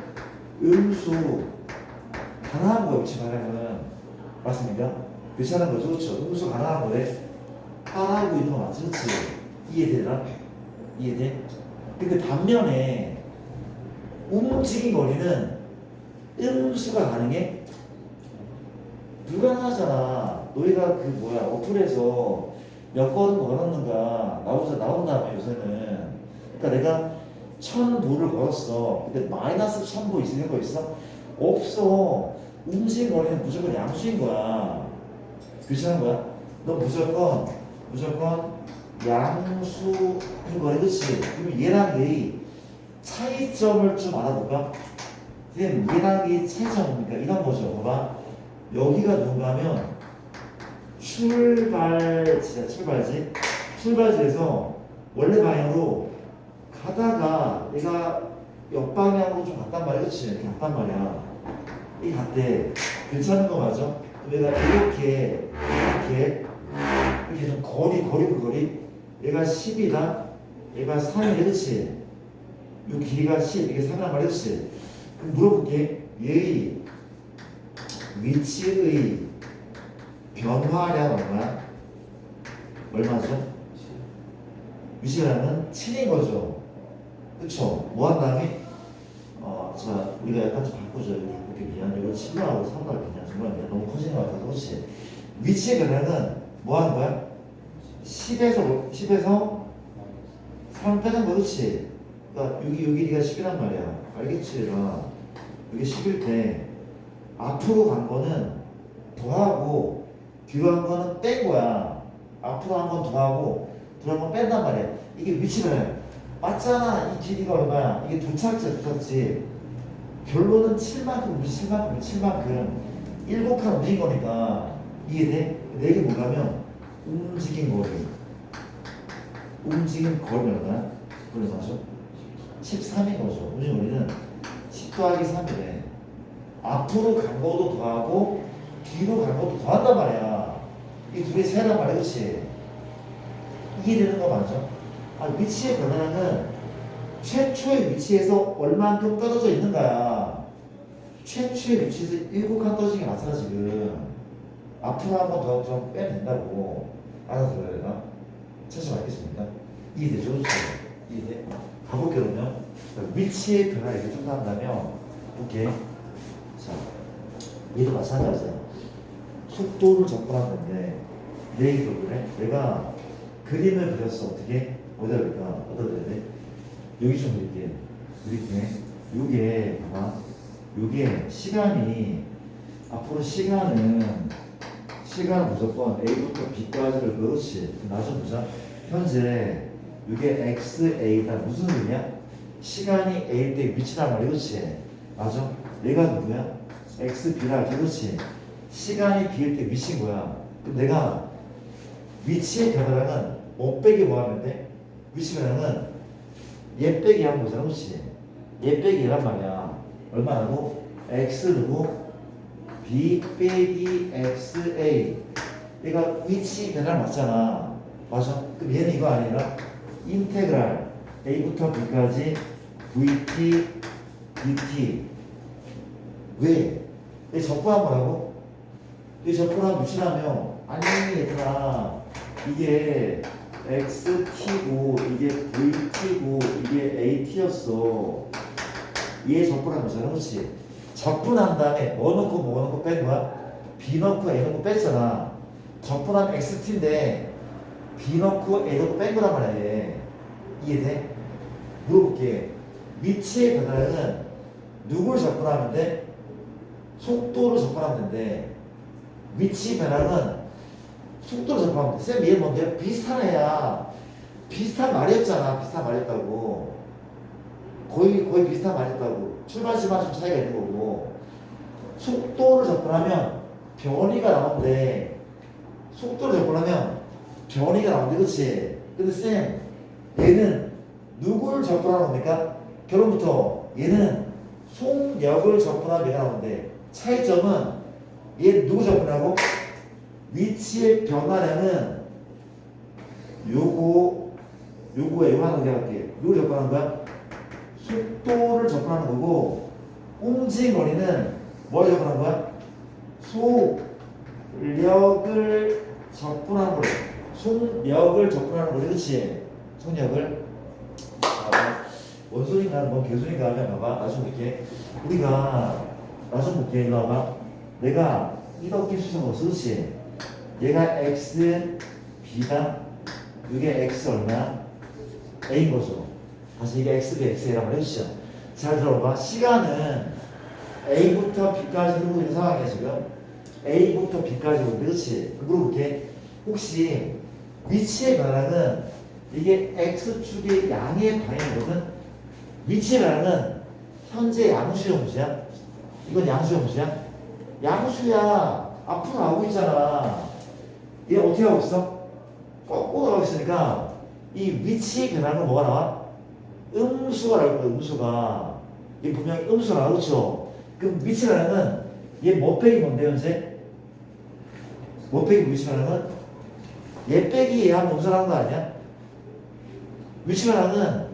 음수 가능한 거 위치 가능하면 맞습니까? 괜찮은 거죠, 그렇죠? 음수 가능한 거래. 따라하고 있는 거 맞지, 그렇지? 이해되나? 이해돼? 근데 반면에 움직인 거리는 음수가 가능해? 불가능하잖아. 너희가 그 뭐야 어플에서 몇 걸음 걸었는가 나온다며 요새는. 그러니까 내가 1000보를 걸었어. 근데 마이너스 1000보 있는 거 있어? 없어. 움직인 거리는 무조건 양수인 거야. 괜찮은 거야? 너 무조건 양수인 거야, 그렇지? 그럼 얘랑 얘의 차이점을 좀 알아볼까? 그럼 얘랑 얘의 차이점이 뭡니까? 이런 거죠. 봐봐. 여기가 누군가 하면 출발지에서 원래 방향으로 가다가 얘가 옆방향으로 좀 갔단 말이야, 그렇지? 이렇게 갔단 말이야. 이게 갔대. 괜찮은 거 맞아? 얘가 이렇게 좀 거리 얘가 10이다, 얘가 3이다, 그렇지? 이 길이가 10, 이게 3이란 말이야, 그렇지? 그럼 물어볼게. 얘의 위치의 변화량 얼마야? 얼마죠? 위치량은 7인 거죠. 그쵸? 뭐 한 다음에 자, 우리가 약간 좀 바꾸죠. 이거 바꾸기 미안. 이거 7하고 3하고 그냥 정말 너무 커지는 것 같아서. 그렇지? 위치의 변화는 뭐 하는 거야? 10에서 3 빼는 거, 그렇지? 그러니까 여기 길이가 10이란 말이야. 알겠지? 얘가 여기 10일 때 앞으로 간 거는 더하고 뒤로 한 거는 뺀 거야. 앞으로 한 건 더하고 뒤로 한 건 뺀단 말이야. 이게 위치는 맞잖아. 이 길이가 얼마야? 이게 도착지. 결론은 7만큼, 7만큼 7칸 움직인 거니까. 이해돼? 내게 뭐냐면 움직인 거리 얼마야? 그래 맞죠? 13인 거죠. 움직인 거리는 10 더하기 3이래. 앞으로 간 것도 더하고 뒤로 간 것도 더한단 말이야. 이 둘이 차이란 말이야, 그렇지? 이해되는 거 맞죠? 위치의 변화는 최초의 위치에서 얼만큼 떨어져 있는가야. 최초의 위치에서 7칸 떨어진 게 맞잖아 지금. 앞으로 한 번 더 좀 빼면 된다고. 알아들어야 되나? 찾아 뵙겠습니다. 이해되죠? 이해돼? 가볼게 그러면. 위치의 변화 이렇게 좀 한다면 볼게. 자, 얘도 마찬가지야. 속도를 접근하는데 내 얘기도 그래. 내가 그림을 그렸어. 어떻게? 어디다 그려야 돼? 여기 좀 그릴게. 요게 봐봐. 요게 시간이 앞으로 시간은 무조건 A부터 B까지를. 그렇지. 나 좀 보자. 현재 이게 XA다. 무슨 의미야? 시간이 A일 때 위치란 말이야. 그렇지? 맞아? 얘가 누구야? XB라 할게. 그렇지? 시간이 B일 때 위치인 거야. 그럼 내가 위치의 변화량은 못 빼기 뭐 하면 돼? 위치 변화량은 얘 빼기 하는 거잖아. 그렇지? 얘 빼기 얘란 말이야. 얼마라고? X누구? B 빼기 XA. 얘가 위치 변화 맞잖아. 맞아? 그럼 얘는 이거 아니라 인테그랄 A부터 B까지 VT dt. 왜? 얘 적분한 거라고? 얘 적분한 위치라며. 아니 얘들아, 이게 XT고 이게 VT고 이게 AT였어. 얘 적분한 거잖아. 그렇지? 적분한 다음에 뭐 넣고 뺀 거야? B 넣고 A 넣고 뺐잖아. 적분하면 XT인데 B 넣고 A 넣고 뺀 거란 말이야. 얘. 이해돼? 물어볼게. 위치의 변화는 누굴 접근하면 돼? 속도를 접근하면 된대. 위치 변화는 속도를 접근하면 돼. 쌤, 얘 뭔데요? 비슷한 애야. 비슷한 말이었잖아. 비슷한 말이었다고. 거의 비슷한 말이었다고. 출발지만 좀 차이가 있는 거고. 속도를 접근하면 변이가 나오는데, 속도를 접근하면 변이가 나오는데, 그렇지? 근데 쌤, 얘는 누굴 접근하는 겁니까? 결론부터 얘는 속력을 접근하면 얘가 나오는데, 차이점은 얘 누구 접근하고? 위치의 변화량은 요거에 요거 하나 내가 할게. 누구 접근하는 거야? 속도를 접근하는 거고 움직임 거리는 뭘 접근하는 거야? 속력을 접근하는 거리. 속력을 접근하는 거리, 그렇지? 속력을. 원소리인가 뭐 개소리인가 하면 봐봐. 나중 볼게. 우리가 나중 볼게. 이거 봐봐. 내가 이렇게 수정을 그렇지? 얘가 x b다. 이게 x 얼마야? a인 거죠. 다시 이게 x b x라고 해주시죠. 잘 들어봐. 시간은 a부터 b까지 흐르고 있는 상황이야 지금. a부터 b까지 오는데, 그렇지? 물어볼게. 혹시 위치의 변화는 이게 x축의 양의 방향이거든. 위치의 변화는 현재 양수 정수야. 이건 양수 정수야. 양수야. 앞으로 나오고 있잖아. 얘 어떻게 하고 있어? 거꾸로 나오고 있으니까 이 위치의 변화는 뭐가 나와? 음수가 나올 거야. 음수가. 이게 분명히 음수가 나와. 그렇죠? 그럼 위치 변화는 얘 뭐 빼기 뭔데 현재? 뭐 빼기 위치 변화는? 얘 빼기 얘 하면 동사라는 거 아니야? 위치 변화는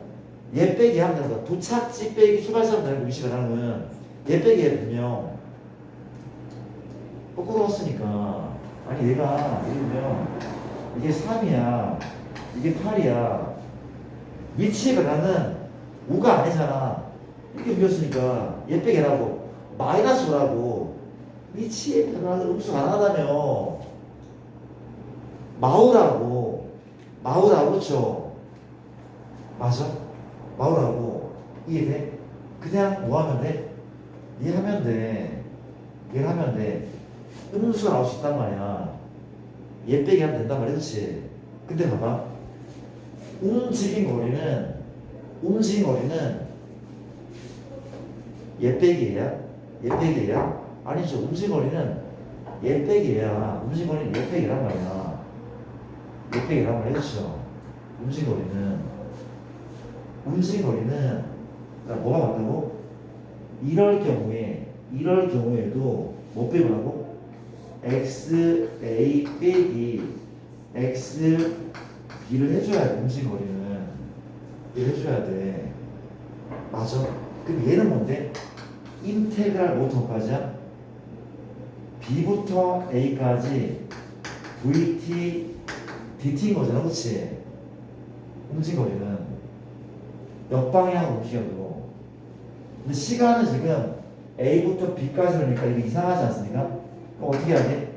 얘 빼기 하면 되는 거야. 도착지 빼기 출발선 되는 거. 위치 변화는 얘 빼기 얘 분명 거꾸로 왔으니까. 아니 얘가 예를 들면 이게 3이야 이게 8이야. 위치의 변화는 5가 아니잖아. 이렇게 비웠으니까 얘 빼기 얘라고 마이너스 5라고. 위치의 변화는 음수 가능하다며. 마우라고 그렇죠? 맞아? 마우라고. 이해돼? 그냥 뭐 하면 돼? 이해하면 돼. 이해하면 돼. 음수가 나올 수 있단 말이야. 얘 빼기 하면 된단 말이야. 그렇지? 근데 봐봐. 움직인 거리는 얘 빼기 얘야? 얘 빼기 얘야? 아니죠. 움직인 거리는 얘 빼기 얘야. 움직인 거리는 얘 빼기란 말이야. 얘 빼기란 말이야. 그렇죠? 움직인 거리는 그러니까 뭐가 맞다고? 이럴 경우에도 뭐 빼고라고? XA 빼기 XB를 해줘야 돼. 움직인 거리는 얘를 해줘야 돼. 맞아. 그럼 얘는 뭔데? 인테그랄 뭐부터까지야? B부터 A까지 VT DT인 거잖아. 그렇지? 움직인 거리는 역방향으로 움직여도. 근데 시간은 지금 A부터 B까지 그러니까 이게 이상하지 않습니까? 그럼 어떻게 하지?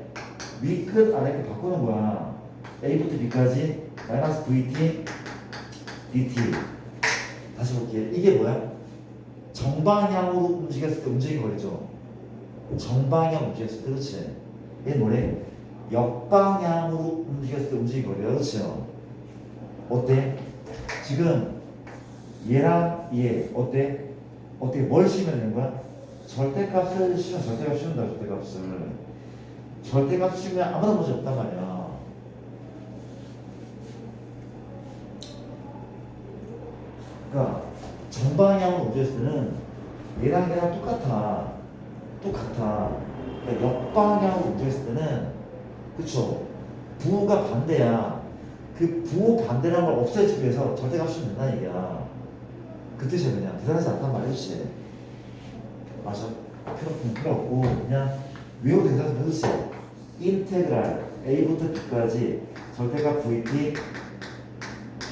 위끝 아래끝 바꾸는 거야. A부터 B까지 마이너스 VT DT. 다시 볼게요. 이게 뭐야? 정방향으로 움직였을 때 움직인 거리죠. 정방향 움직였을 때. 그렇지? 얘는 뭐래? 역방향으로 움직였을 때 움직인 거리야. 그렇죠? 어때? 지금 얘랑 얘 어때? 어떻게 뭘 씌우면 되는 거야? 절대값을 씌우면 절대값 씌운다. 절대값 씌우면 아무나 문제 없단 말이야. 그러니까 정방향으로 움직였을 때는 얘랑 똑같아. 그러니까 역방향으로 움직였을 때는, 그쵸? 부호가 반대야. 그 부호 반대라는 걸 없애주기 위해서 절대값 씌우면 된다는 얘기야. 그 뜻이야. 그냥 대단하지 않단 말이지. 맞아. 필요 없고 그냥 외우도 괜찮으면 그렇지. 인테그랄 A부터 B까지 절대값 VT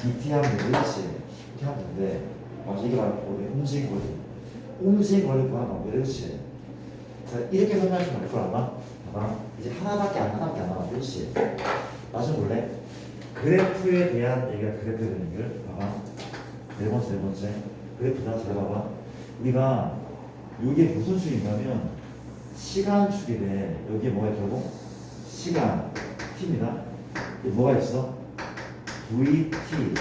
BT 하면 돼. 그렇지? 이렇게 하면 되는데, 맞아. 이게 바로 우리 움직인 거리 구하는 방법이야. 그렇지? 자, 이렇게 설명하시면 알 거야. 아마 이제 하나밖에 안 남아. 그렇지? 나중 볼래? 그래프에 대한 얘기가 그래프에 대한 얘기를 봐봐. 네 번째 그래프다. 잘 봐봐. 우리가 이게 무슨 축이냐면 시간축이래. 여기에 뭐가 있다고? 시간 t입니다. 여기 뭐가 있어? vt.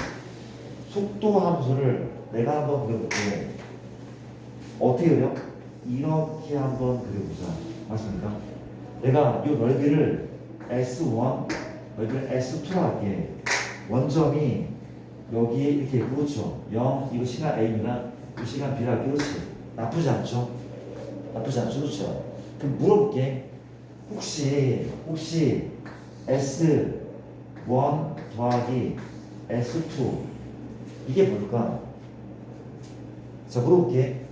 속도 함수를 내가 한번 그려볼게. 어떻게 그려? 이렇게 한번 그려보자. 맞습니까? 내가 이 넓이를 S1, 넓이를 S2로 할게. 원점이 여기에 이렇게 있고, 그렇죠? 0, 이거 시간 A입니다. 이 시간 B라 할게. 그렇지? 나쁘지 않죠? 그렇죠? 그럼 물어볼게. 혹시 S1 더하기 S2 이게 뭘까? 자, 물어볼게.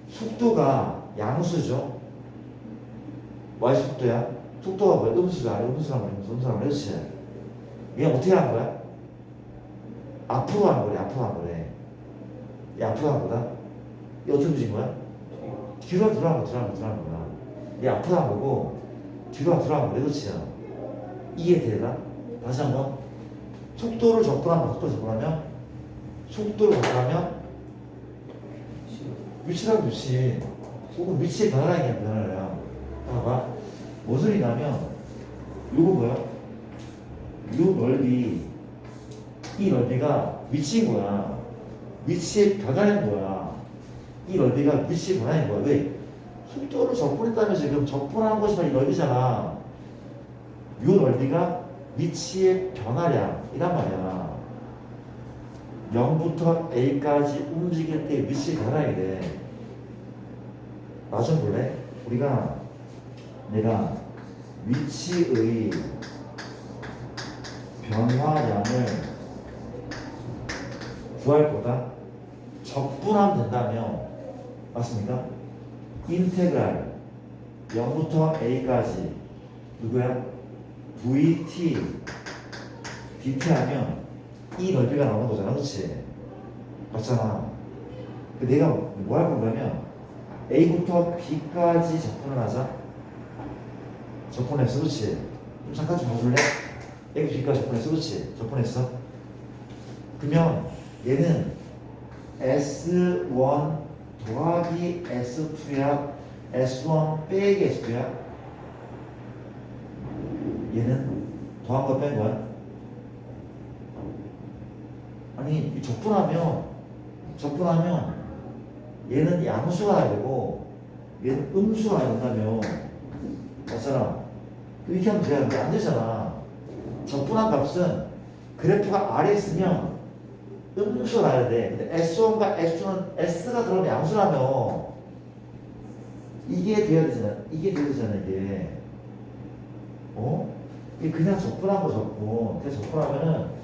속도가 양수죠? y 속도야? 속도가 뭐야? 음수가 아니야? 음수란 말이야? 음수란 말이야? 그렇지? 얘 어떻게 한 거야? 앞으로 한 거래, 앞으로 한 거래. 얘 앞으로 한 거다? 얘 어떻게 움직인 거야? 뒤로 들어간 거야. 얘 앞으로 한 거고, 뒤로 들어간 거래, 그렇지? 이해되나? 다시 한 번. 속도를 접근하면, 속도를 접근하면, 위치라고 위치. 혹은 위치의 변화량이야, 변화량. 봐봐. 뭔 소리냐면, 요거 뭐야? 요 넓이, 이 넓이가 위치인 거야. 위치의 변화인 거야. 이 넓이가 위치의 변화인 거야. 왜? 속도를 접근했다면 지금 접근한 것이 이 넓이잖아. 요 넓이가 위치의 변화량이란 말이야. 0부터 A까지 움직일 때 위치의 변화량이래. 나 좀 볼래? 내가 위치의 변화량을 구할 거다. 적분하면 된다며. 맞습니까? 인테그랄 0부터 A까지 누구야? VT DT 하면 이 넓이가 나오는 거잖아. 그렇지? 맞잖아. 내가 뭐 할 거냐면 A부터 B까지 접근을 하자. 접근했어. 그렇지? 좀 잠깐 좀 봐줄래? A부터 B까지 접근했어. 그렇지? 접근했어. 그러면 얘는 S1 더하기 S2야? S1 빼기 S2야? 얘는 더한 거 뺀 거야? 아니, 접근하면 얘는 양수가 나야 되고 얘는 음수가 나야 된다며. 맞잖아. 이렇게 하면 돼야 안 되잖아. 접근한 값은 그래프가 아래에 있으면 음수가 나야 돼. 근데 S1과 S2는 S가 들어가면 양수라며. 이게 돼야 되잖아. 이게. 이게 그냥 접근한 거 접근. 그래서 접근하면은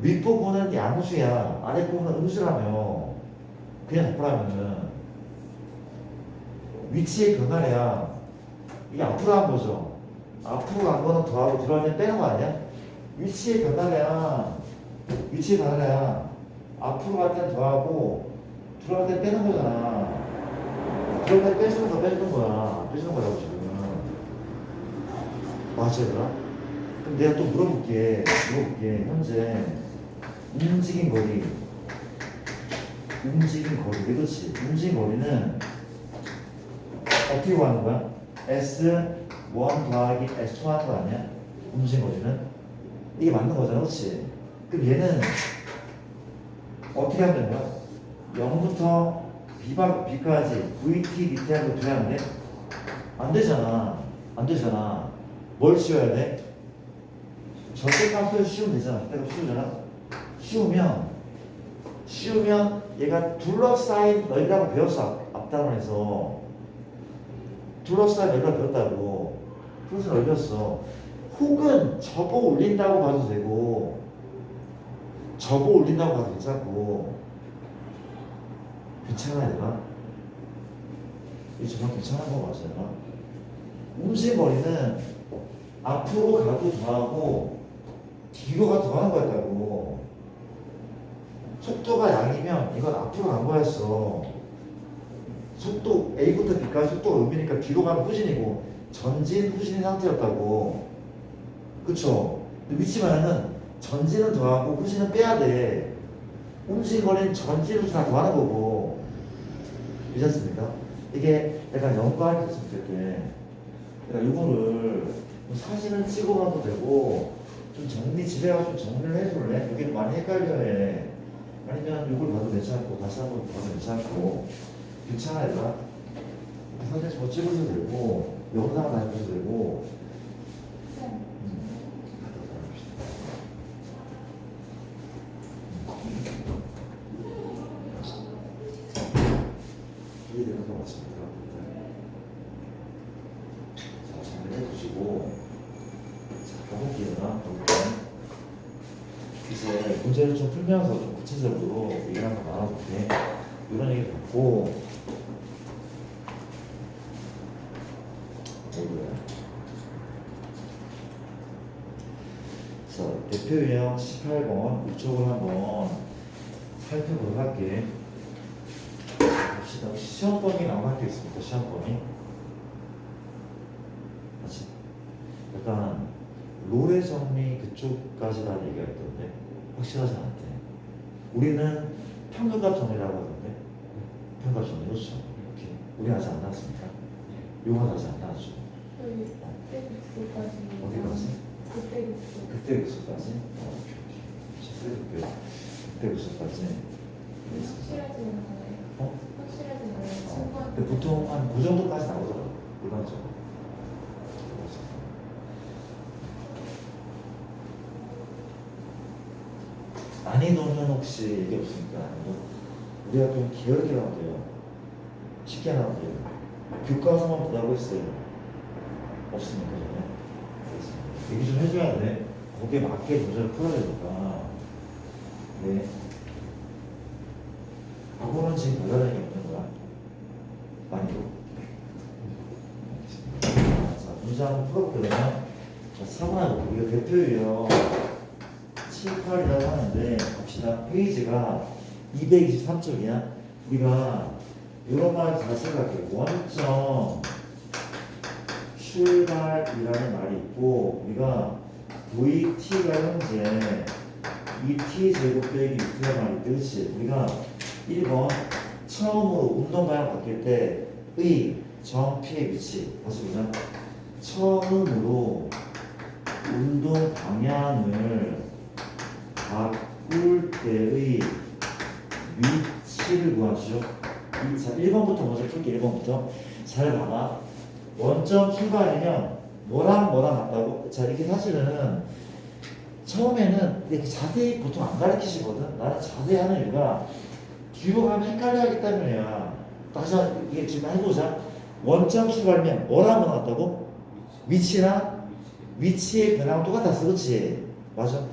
윗부분은 양수야. 아랫부분은 음수라며. 그냥 접근하면은 위치의 변화야. 이게 앞으로 한 거죠. 앞으로 간 거는 더하고 들어갈 때 빼는 거 아니야? 위치의 변화야. 앞으로 갈 때는 더하고 들어갈 때 빼는 거잖아. 들어갈 때 빼주는 거야. 빼주는 거라고 지금. 맞아, 얘들아? 그럼 내가 또 물어볼게. 현재 움직인 거리. 그렇지? 움직인 거리는 어떻게 구하는 거야? S1 더하기 S2 하는 거 아니야? 움직인 거리는? 이게 맞는 거잖아. 그렇지? 그럼 얘는 어떻게 하면 되는 거야? 0부터 B까지 VT, DT 하는 거 돼야 안 돼? 안 되잖아. 뭘 씌워야 돼? 절대값을 씌우면 되잖아. 절대값 씌우면 얘가 둘러싸인 넓이라고 배웠어. 앞단원에서 둘러싸인 넓이라고 배웠다고. 그래서 넓혔어. 혹은 접어 올린다고 봐도 되고 괜찮고. 괜찮아 얘들아? 이 정말 괜찮은 거 맞아 얘들아? 움직인 거리는 앞으로 가도 더하고 뒤로 가도 더하는 거였다고. 속도가 양이면 이건 앞으로 간 거였어. 속도 A부터 B까지 속도가 음이니까 뒤로 가면 후진이고 전진 후진인 상태였다고. 그쵸? 위치만은 전진은 더하고 후진은 빼야 돼. 움직인 거리는 전진 후진 다 더하는 거고. 괜찮습니까? 이게 약간 연구할 때 있으면 좋겠대. 그러니까 이거를 사진을 찍어봐도 되고 좀 집에 가서 좀 정리를 해줄래? 여기는 많이 헷갈려해. 아니면 이걸 봐도 괜찮고 다시 한번 봐도 괜찮고. 괜찮아 얘들아? 사진 뭐 찍어도 되고 영상을 다 해도 되고. 이해되는 거 맞습니까? 자, 정리해 주시고 자, 가볼게요. 이제 문제를 좀 풀면서 좀 구체적으로 얘기를 한번 나눠볼게. 이런 얘기 받고 자, 대표 유형 18번 이쪽을 한번 살펴보도록 할게. 봅시다. 혹시 시험범위 나온 게 있습니까? 시험범위? 맞지? 약간 롤의 정리 그쪽까지라는 얘기가 있던데 확실하지 않대. 우리는 평균값 정리라고 하던데 평균값 정리 그렇죠? 오케이. 우리 아직 안 나왔습니까? 요건 아직 안 나왔죠? 그때 국수까지. 어디까지? 그때 국수. 그때 교수까지? 오케이 오케이. 그때 교수까지. 확실하진 않아요. 어? 확실하진 않아요. 친구한테. 근데 보통 한 그 정도까지 나오더라고 일반적으로. 난이도는 혹시 이게 없습니까? 난이도? 우리가 좀 게으르게 나오면 돼요. 쉽게 나오면 돼요. 교과서만 보라고 했어요. 없습니까? 저는? 얘기 좀 해줘야 돼. 거기에 맞게 문제를 풀어야 되니까. 네. 그거는 지금 별다른 게 없는 거야. 난이도. 자, 문제 한번 풀어볼게요. 자, 4번하고 이거 대표 유형 7, 8이라고 하는데 봅시다. 페이지가 223쪽이야. 우리가 이런 말 잘 생각해. 원점 출발이라는 말이 있고 우리가 VT가 현재 2T 제곱 빼기 6T가 말이 있대. 그렇지? 우리가 1번 처음으로 운동 방향 바뀔 때의 정피의 위치 다시 보자. 처음으로 운동 방향을 바꿀 때의 위치를 구하시오. 자, 1번부터 먼저 풀게. 1번부터 잘 봐봐. 원점 출발이면 뭐랑 같다고? 자, 이렇게 사실은 처음에는 이렇게 자세히 보통 안 가르치시거든. 나는 자세히 하는 이유가 뒤로 가면 헷갈려 하기 때문이야. 다시 이게 지금 해보자. 원점 출발이면 뭐랑 같다고? 위치의 변화랑 똑같았어. 그렇지? 맞아.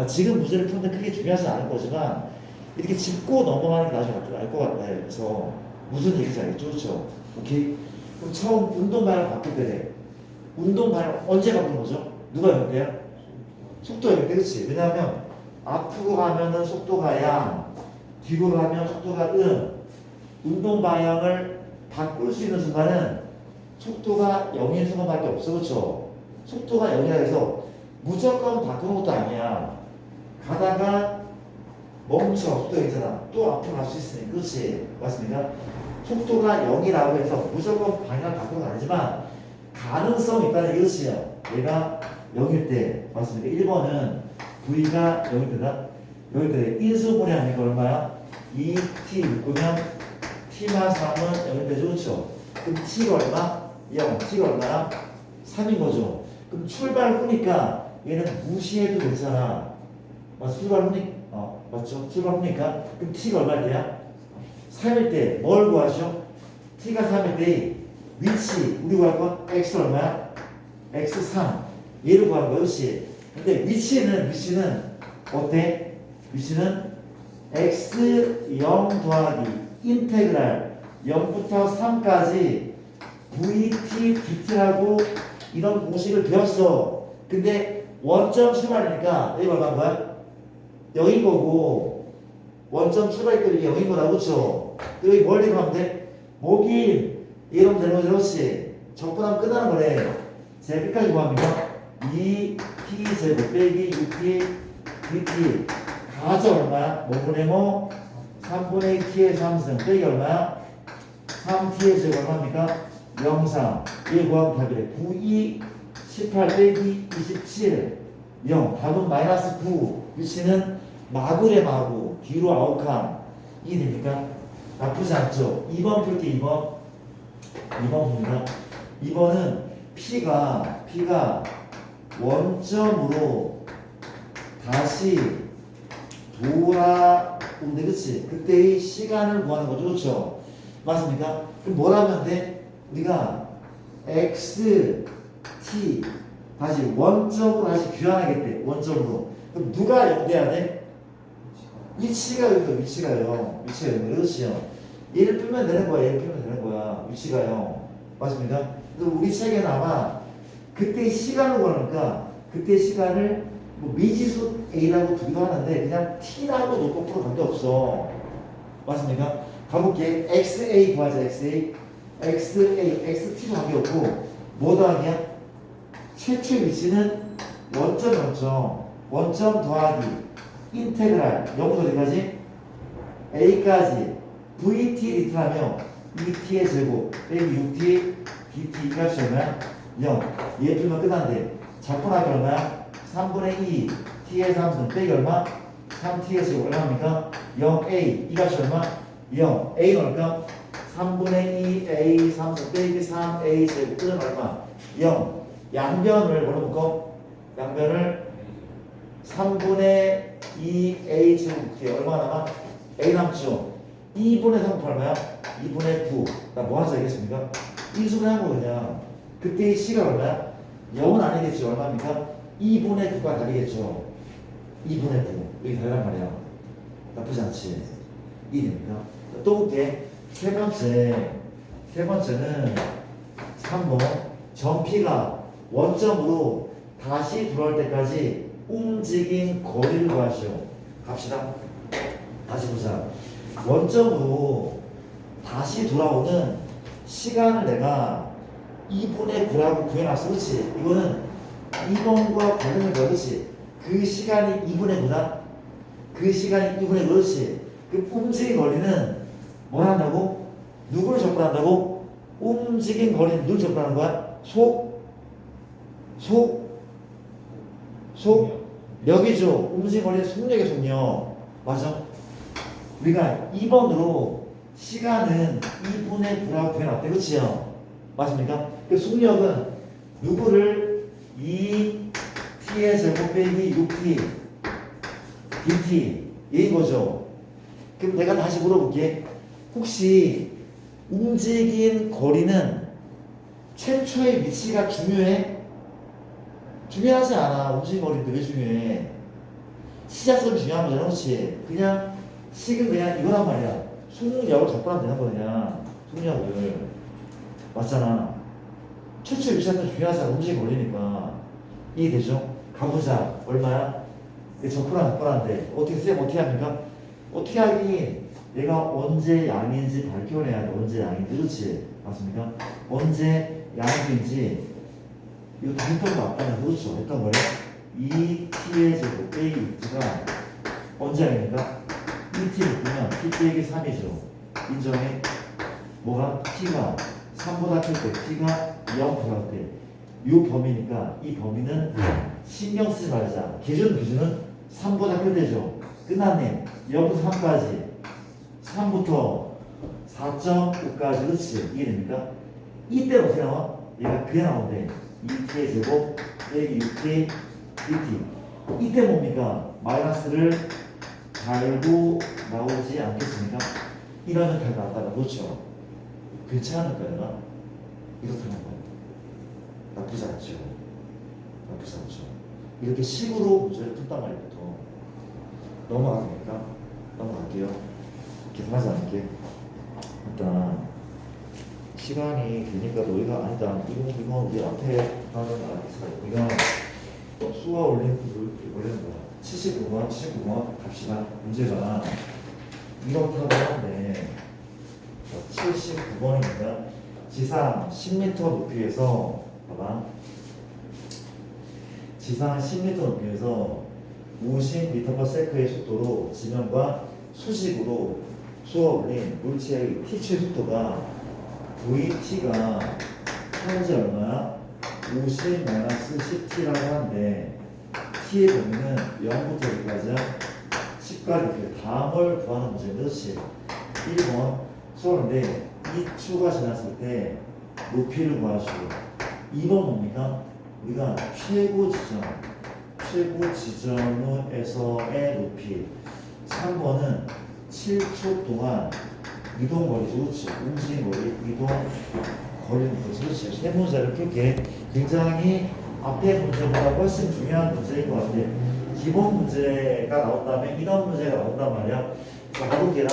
지금 문제를 푸는데 크게 중요하지 않을 거지만 이렇게 짚고 넘어가는 게 나중에 알 것 같아. 그래서 무슨 얘기인지 알겠죠? 그렇죠? 오케이? 그럼 처음 운동 방향 바꿀 때 운동 방향 언제 바꾸는 거죠? 누가 영대야? 속도가 영대. 그렇지? 왜냐하면 앞으로 가면은 속도가 양, 뒤로 가면 속도가 운동 방향을 바꿀 수 있는 순간은 속도가 0인 순간밖에 없어. 그렇죠? 속도가 0이라 해서 무조건 바꾸는 것도 아니야. 가다가 멈춰. 속도가 있잖아. 또 앞으로 갈 수 있으니. 그렇지? 맞습니까? 속도가 0이라고 해서 무조건 방향을 바꾸는 건 아니지만 가능성이 있다는 이것이에요. 얘가 0일 때 맞습니까? 1번은 V가 0일 때다. 0일 때 인수분해하니까 얼마야? 2t 묶으면 t만 3은 0일 때죠. 그렇죠? 그럼 t가 얼마? 0. t가 얼마야? 3인 거죠. 그럼 출발 후니까 얘는 무시해도 괜찮아. 맞죠? 출발 후니까 맞죠? 출발 후니까 그럼 t가 얼마일 때야? 3일 때 뭘 구하시오? t가 3일 때 위치 우리 구할 건 x 얼마야? x3 얘를 구하는 거야. 그렇지? 근데 위치는 어때? 위치는 x0 더하기 인테그랄 0부터 3까지 vt dt라고 이런 공식을 배웠어. 근데 원점 출발이니까 여기 얼마인 거야? 0인 거고 원점 출발 때 이게 0인 거다. 그렇죠? 여기 멀리 가면 돼? 목인 이러면 되는 거죠. 그렇지? 적분하면 끝나는 거네. 제가 끝까지 구합니다. 2t 제곱 빼기 6t dt 가져 얼마야? 뭐분의 뭐? 3분의 2t의 3승 빼기 얼마야? 3t의 제곱 얼마입니까? 0,3 1 구하면 답이래. 9, 2, 18 빼기 27 0 답은 마이너스 9 위치는 마구래 마구 뒤로 아웃칸 이해됩니까? 나쁘지 않죠? 2번 풀게. 2번 봅니다. 2번은 P가 원점으로 다시 돌아오는데 그치? 그때의 시간을 구하는 거죠. 그렇죠? 맞습니까? 그럼 뭘 하면 돼? 우리가 x, t 다시 원점으로 다시 교환하겠대. 원점으로. 그럼 누가 0 돼야 돼? 위치가 0이요. 위치가 0. 그렇지요. 얘를 풀면 되는 거야. 얘를 풀면 되는 거야. 위치가요. 맞습니까? 그래서 우리 책에는 아마 그때 시간을 구하니까 그때 시간을 뭐 미지수 A라고 두기도 하는데 그냥 T라고 놓고 풀어 관계없어. 맞습니까? 가볼게. XA 구하자. XA. XT도 관계없고 뭐 더하기야? 최초의 위치는 원점 0점. 원점 더하기 인테그랄 0부터 어디까지? A까지 VT 리트라며 2T의 제곱 빼기 6T DT가 얼마야? 0. 얘 풀면 끝난대. 작분하기 얼마야? 3분의 2 T의 3승 빼기 얼마? 3T의 제곱 얼마입니까? 0A 이 값이 얼마? 0. A 넣을까? 3분의 2 A 3승 빼기 3A 제곱 끝은 얼마? 0. 양변을 뭐로 묶어? 양변을 3분의 2A 제곱 T 얼마 남아? A 남죠? 2분의 3 얼마야? 2분의 9. 나 뭐 하자 알겠습니까? 인수분 한 거 그냥. 그때의 시간 얼마야? 0은 아니겠죠. 얼마입니까? 2분의 9가 다르겠죠. 2분의 9. 여기 다르란 말이야. 나쁘지 않지? 1입니까? 또 볼게. 세 번째는 3번. 전피가 원점으로 다시 돌아올 때까지 움직인 거리를 구하시오. 갑시다. 다시 보자. 원점으로 다시 돌아오는 시간을 내가 2분의 9라고 구해놨어. 그렇지? 이거는 2번과 관련된 거. 그렇지? 그 시간이 2분의 9다? 그 시간이 2분의 9. 그렇지? 그 움직인 거리는 뭘 한다고? 누구를 접근한다고? 움직인 거리는 누굴 접근하는 거야? 속력이죠. 움직인 거리는 속력의 속력. 맞아? 우리가 2번으로 시간은 2분의 9라고 구해놨대. 그치요? 맞습니까? 그 속력은 누구를 2t의 제곱 빼기 6t dt 얘인 거죠. 그럼 내가 다시 물어볼게. 혹시 움직인 거리는 최초의 위치가 중요해? 중요하지 않아. 움직인 거리인데 왜 중요해? 시작점이 중요한 거잖아. 그렇지? 그냥 식은 그냥 이거란 말이야. 속력을 접근하면 되는 거 그냥. 속력을. 맞잖아. 최초의 위치가 중요하지 않아. 움직임 걸리니까. 이해되죠? 가보자. 얼마야? 접근하는데 어떻게 쌤 어떻게 합니까? 어떻게 하긴 얘가 언제 양인지 밝혀내야 돼. 언제 양인지. 그렇지? 맞습니까? 언제 양인지 이거 다 했던 거 아까는 그렇죠? 했던 거예요? 2t의 제곱 빼기 6t가 언제 양입니까? 2t 묶으면 t 빼기 3이죠. 인정해? 뭐가? t가 3보다 클 때 t가 0보다 때 이 범위니까 이 범위는 신경 쓰지 말자. 기준은 3보다 클 때죠. 끝났네. 0부터 3까지 3부터 4.5까지 그렇지? 이해됩니까? 이때는 어떻게 나와? 얘가 그게 나오는데 2t의 제곱 빼기 6t dt 이때 뭡니까? 마이너스를 달고 나오지 않겠습니까? 이러면 잘 나왔다가 그렇죠? 괜찮을까요? 이렇다는 거예요. 나쁘지 않죠? 나쁘지 않죠? 이렇게 식으로 문제를 푼단 말이부터 넘어가도 됩니까? 넘어갈게요. 계산하지 않을게. 일단 시간이 되니까 너희가 아니다. 이거 우리 앞에 하는 알겠어. 이거 수화 올리는 거야. 79번 갑시다. 문제가 이렇다고 하는데 79번입니다. 지상 10m 높이에서 봐봐. 지상 10m 높이에서 50m/s의 속도로 지면과 수직으로 쏘아 올린 물체의 t초의 속도가 vt가 현재 얼마야? 50-10t라고 하는데 t의 범위는 0부터 여기까지야? 10까지 이렇게 다음을 구하는 문제인데 그렇지? 1번 쏘는데 이 초가 지났을 때 높이를 구하시고 2번 뭡니까? 우리가 최고 지점에서의 높이 3번은 7초 동안 이동 거리죠. 그렇지? 움직임 거리, 이동 거리는 거지. 그렇지? 세 문제를 풀게 굉장히 앞에 문제보다 훨씬 중요한 문제인 것 같아. 기본 문제가 나온다면 인원 문제가 나온단 말이야. 자, 가볼게요.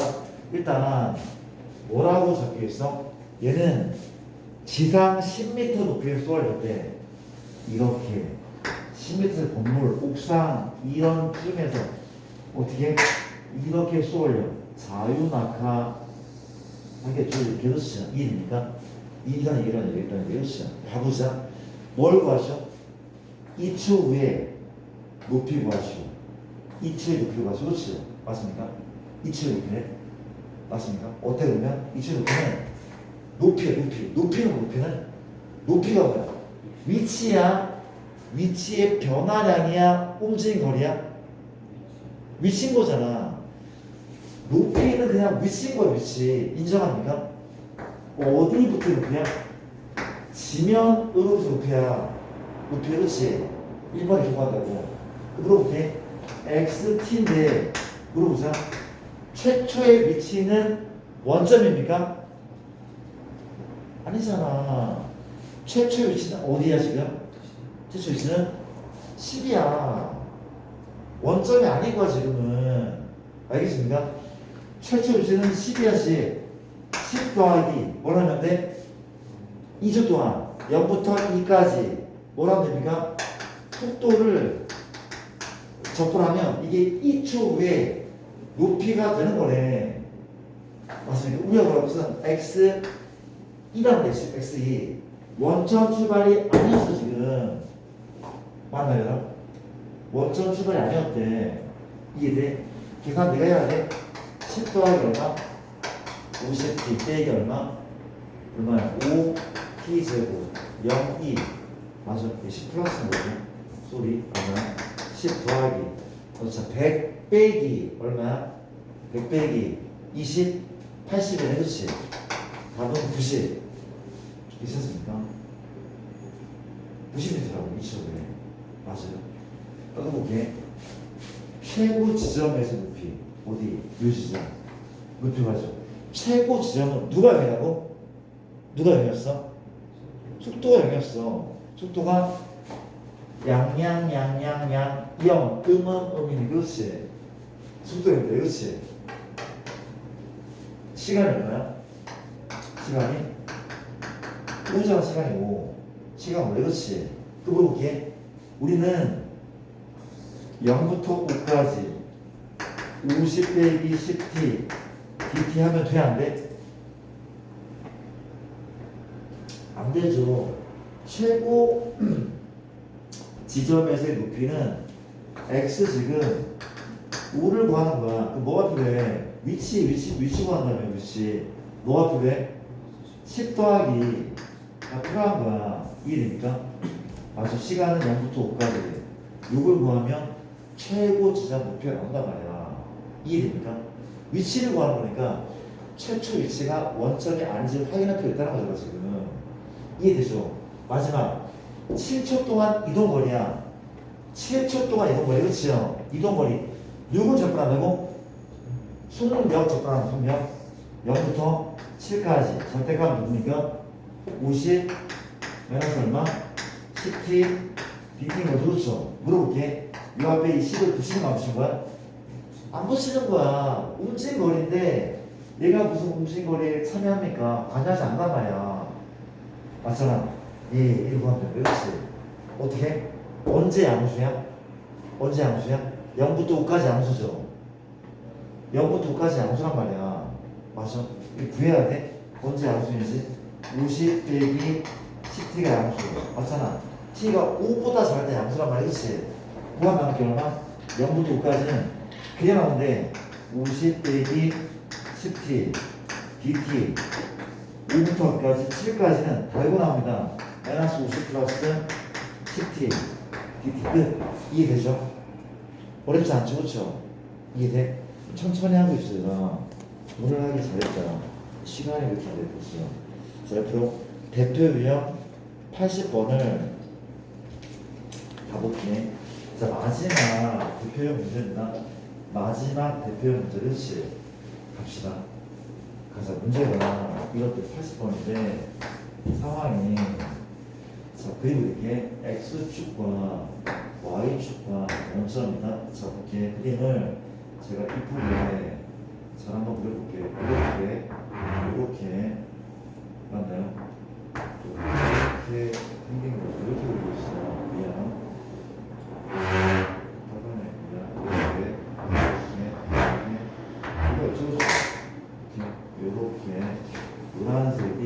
일단 뭐라고 적혀 있어? 얘는 지상 10m 높이에 쏘아질 때 이렇게 10m 건물 옥상 이런 쯤에서 어떻게 이렇게 쏘아올려 자유낙하 하겠죠. 이렇게 그렇죠. 이해됩니까? 이런 그렇죠. 봐보자. 뭘 구하셔? 2초 후에 높이 구하시오. 2초의 높이 구하시오. 그렇죠. 맞습니까? 2초의 높이네. 맞습니까? 어때 그러면? 2초의 높이는 높이는 높이가 뭐야? 위치야? 위치의 변화량이야? 움직인 거리야? 위치인 거잖아. 높이는 그냥 위치인 거야. 위치. 인정합니까? 어디부터 높이야? 지면으로부터 높이야. 높이 그렇지? 1번에 기록한다고. 물어볼게. XT인데 물어보자. 최초의 위치는 원점입니까? 아니잖아. 최초의 위치는 어디야 지금? 최초의 위치는 10이야. 원점이 아닌 거야 지금은. 알겠습니까? 최초의 위치는 10이야 10. 10 더하기 뭘 하면 돼? 2주 동안 0부터 2까지 뭘 하면 됩니까? 속도를 접근하면 이게 2초 후에 높이가 되는 거네. 맞습니까? 우리가 뭐라고 무슨 x2라는 데 있어요. x2 원점 출발이 아니었어 지금. 맞나요? 원점 출발이 아니었대. 이해돼? 계산 내가 해야 돼? 10 더하기 얼마? 50t 빼기 얼마? 얼마야? 5t 제곱 0, 2 맞아. 10 플러스 뭐지? 소리 얼마야? 10 더하기 자 100 빼기 얼마야? 100 빼기 20 80이네. 그렇지? 답은 90 있었습니까? 90m라고 2초에 맞아요. 떠들어볼게. 최고 지점에서 높이 어디? 요 지점 높이 가죠. 최고 지점은 누가 0이라고? 누가 0이었어? 속도가 0이었어. 속도가 양양 0 음이니. 그렇지. 속도가 0인데 그렇지. 시간이 얼마야? 시간이 우주가 시간이고 시간 원래 그렇지. 그 볼게. 우리는 0부터 5까지 50 빼기 10t dt 하면 돼 안 돼? 안 되죠. 최고 지점에서의 높이는 x 지금 5를 구하는 거야. 그럼 뭐가 필요해? 위치 구한다며. 위치 뭐가 필요해? 10 더하기가 필요한 거야. 이해됩니까? 맞아. 시간은 0부터 5까지 6을 구하면 최고 지점 높이가 나온단 말이야. 이해됩니까? 위치를 구하는 거니까 최초 위치가 원점이 아닌지 확인할 필요 있다는 거죠 지금. 이해되죠? 마지막 7초 동안 이동거리야. 7초 동안 이동거리. 그렇지요? 이동거리 6을 접근한다고? 20몇 접근하는 20몇 0부터 7까지 절대값 누구니까? 50 마이너스 얼마? 10t dt인 거 그렇죠? 물어볼게. 이 앞에 이 10을 붙이는 거 안 붙이는 거야? 안 붙이는 거야. 움직인 거리인데 얘가 무슨 움직인 거리에 참여합니까? 관여하지 않단 말이야. 맞잖아. 예, 이렇게 하면 돼. 그렇지. 어떻게? 언제 양수야? 언제 양수야? 0부터 5까지 양수죠. 0부터 5까지 양수란 말이야. 맞아. 이거 구해야 돼. 언제 양수인지. 50 빼기 10t가 양수. 맞잖아. t가 5보다 작을 때 양수란 말이야. 그렇지. 구한다는 게 얼마? 0부터 5까지는 그게 나오는데 50 빼기 10t dt 5부터 5까지 7까지는 달고 나옵니다. 마이너스 50 플러스 10t dt 끝. 이해되죠? 어렵지 않죠? 그렇죠? 이해돼? 천천히 하고 있어요. 오늘 하기 잘했다. 시간이 왜 이렇게 안 됐어요? 자, 옆으로 대표 유형 80번을 가볼게. 자, 마지막 대표형 문제입니다. 마지막 대표형 문제. 그렇지? 갑시다. 가자. 문제가 이것도 80번인데 상황이 자, 그리고 이렇게 X축과 Y축과 원점이다. 자, 이렇게 그림을 제가 이쁘게 잘 한번 그려볼게요. 이렇게 맞나요? 이렇게 생긴 거죠. 이렇게 그리고 있어요. 미안. 이거 어쩌고 이렇게 노란색이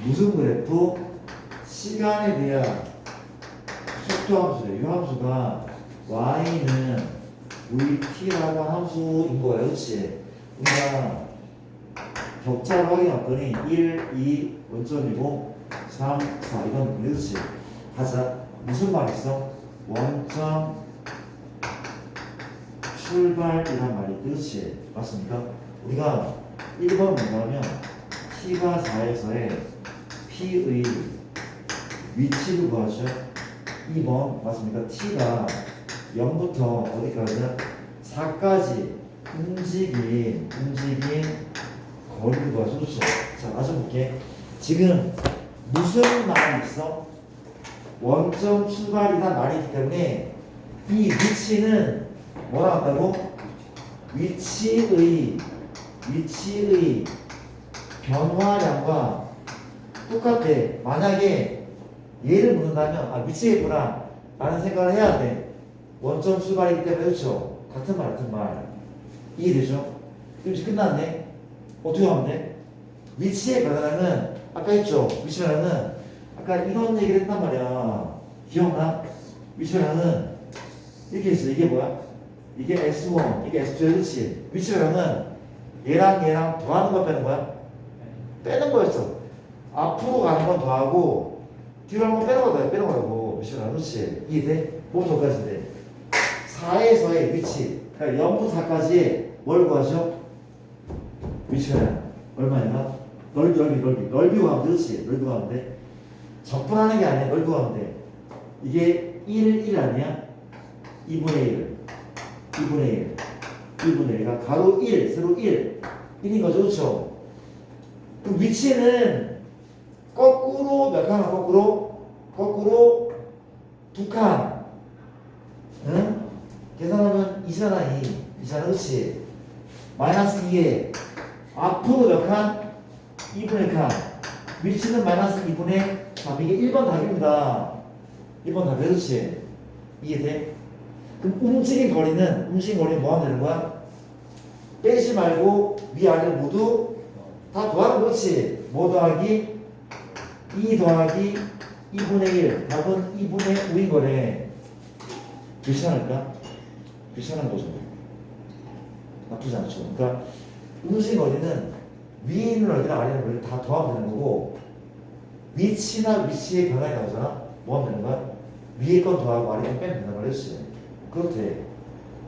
무슨 그래프? 시간에 대한 속도 함수예요. 이 함수가 y는 vt라고 한 함수인 거예요. 그렇지? 우리가 격자를 확인했더니 1, 2, 5점이고 3, 4 이건 그렇지. 가자. 무슨 말 있어? 원점 출발이란 말이 그렇지. 맞습니까? 우리가 1번 뭐냐면 t가 4에서의 p의 위치를 구하죠. 2번 맞습니까? t가 0부터 어디까지야? 4까지 움직인 거리를 구하죠. 그렇죠? 자, 마저 볼게. 지금 무슨 말이 있어? 원점 출발이란 말이 있기 때문에 이 위치는 뭐라 한다고? 위치의 변화량과 똑같아. 만약에 얘를 묻는다면 위치겠구나 라는 생각을 해야 돼. 원점 출발이기 때문에. 그렇죠? 같은 말 이해되죠? 그럼 이제 끝났네. 어떻게 하면 돼? 위치의 변화량은 아까 했죠? 위치 변화는 아까 이런 얘기를 했단 말이야. 기억나? 위치 변화는 이렇게 있어. 이게 뭐야? 이게 S1, 이게 S2야. 그렇지? 위치 변화는 얘랑 더하는 거 빼는 거야? 빼는 거였어. 앞으로 가는 건 더하고 뒤로 하는 건 빼는 거라고. 위치 변화. 그렇지? 이해돼? 뭐부터 까지 돼? 4에서의 위치. 그러니까 0부터 4까지 뭘 구하죠? 위치 변화. 얼마냐? 넓이 가면 그렇지. 넓이 가면 돼. 적분하는 게 아니야. 넓이 가면 돼. 이게 1 아니야? 2분의 1가 가로 1, 세로 1인 거죠. 그렇죠? 그 위치는 거꾸로 몇 칸? 거꾸로 2칸. 응? 계산하면 2잖아. 2잖아. 그렇지? 마이너스 2에 앞으로 몇 칸? 2분의 칸. 위치는 마이너스 2분의 3. 이게 1번 답입니다. 1번 답. 그렇지? 이해돼? 그럼 움직인 거리는 뭐 하면 되는 거야? 빼지 말고 위아래 모두 다 더하면 그렇지. 뭐 더하기? 2 더하기 2분의 1. 답은 2분의 5인 거네. 괜찮을까? 괜찮은 거죠. 나쁘지 않죠. 그러니까 움직인 거리는 위에 있는 거리랑 아래 있는 거리를 다 더하면 되는 거고, 위치나 위치의 변화가 나오잖아. 뭐 하면 되는 거야? 위에 건 더하고 아래 건 빼면 되는 거야. 그렇지? 그렇대.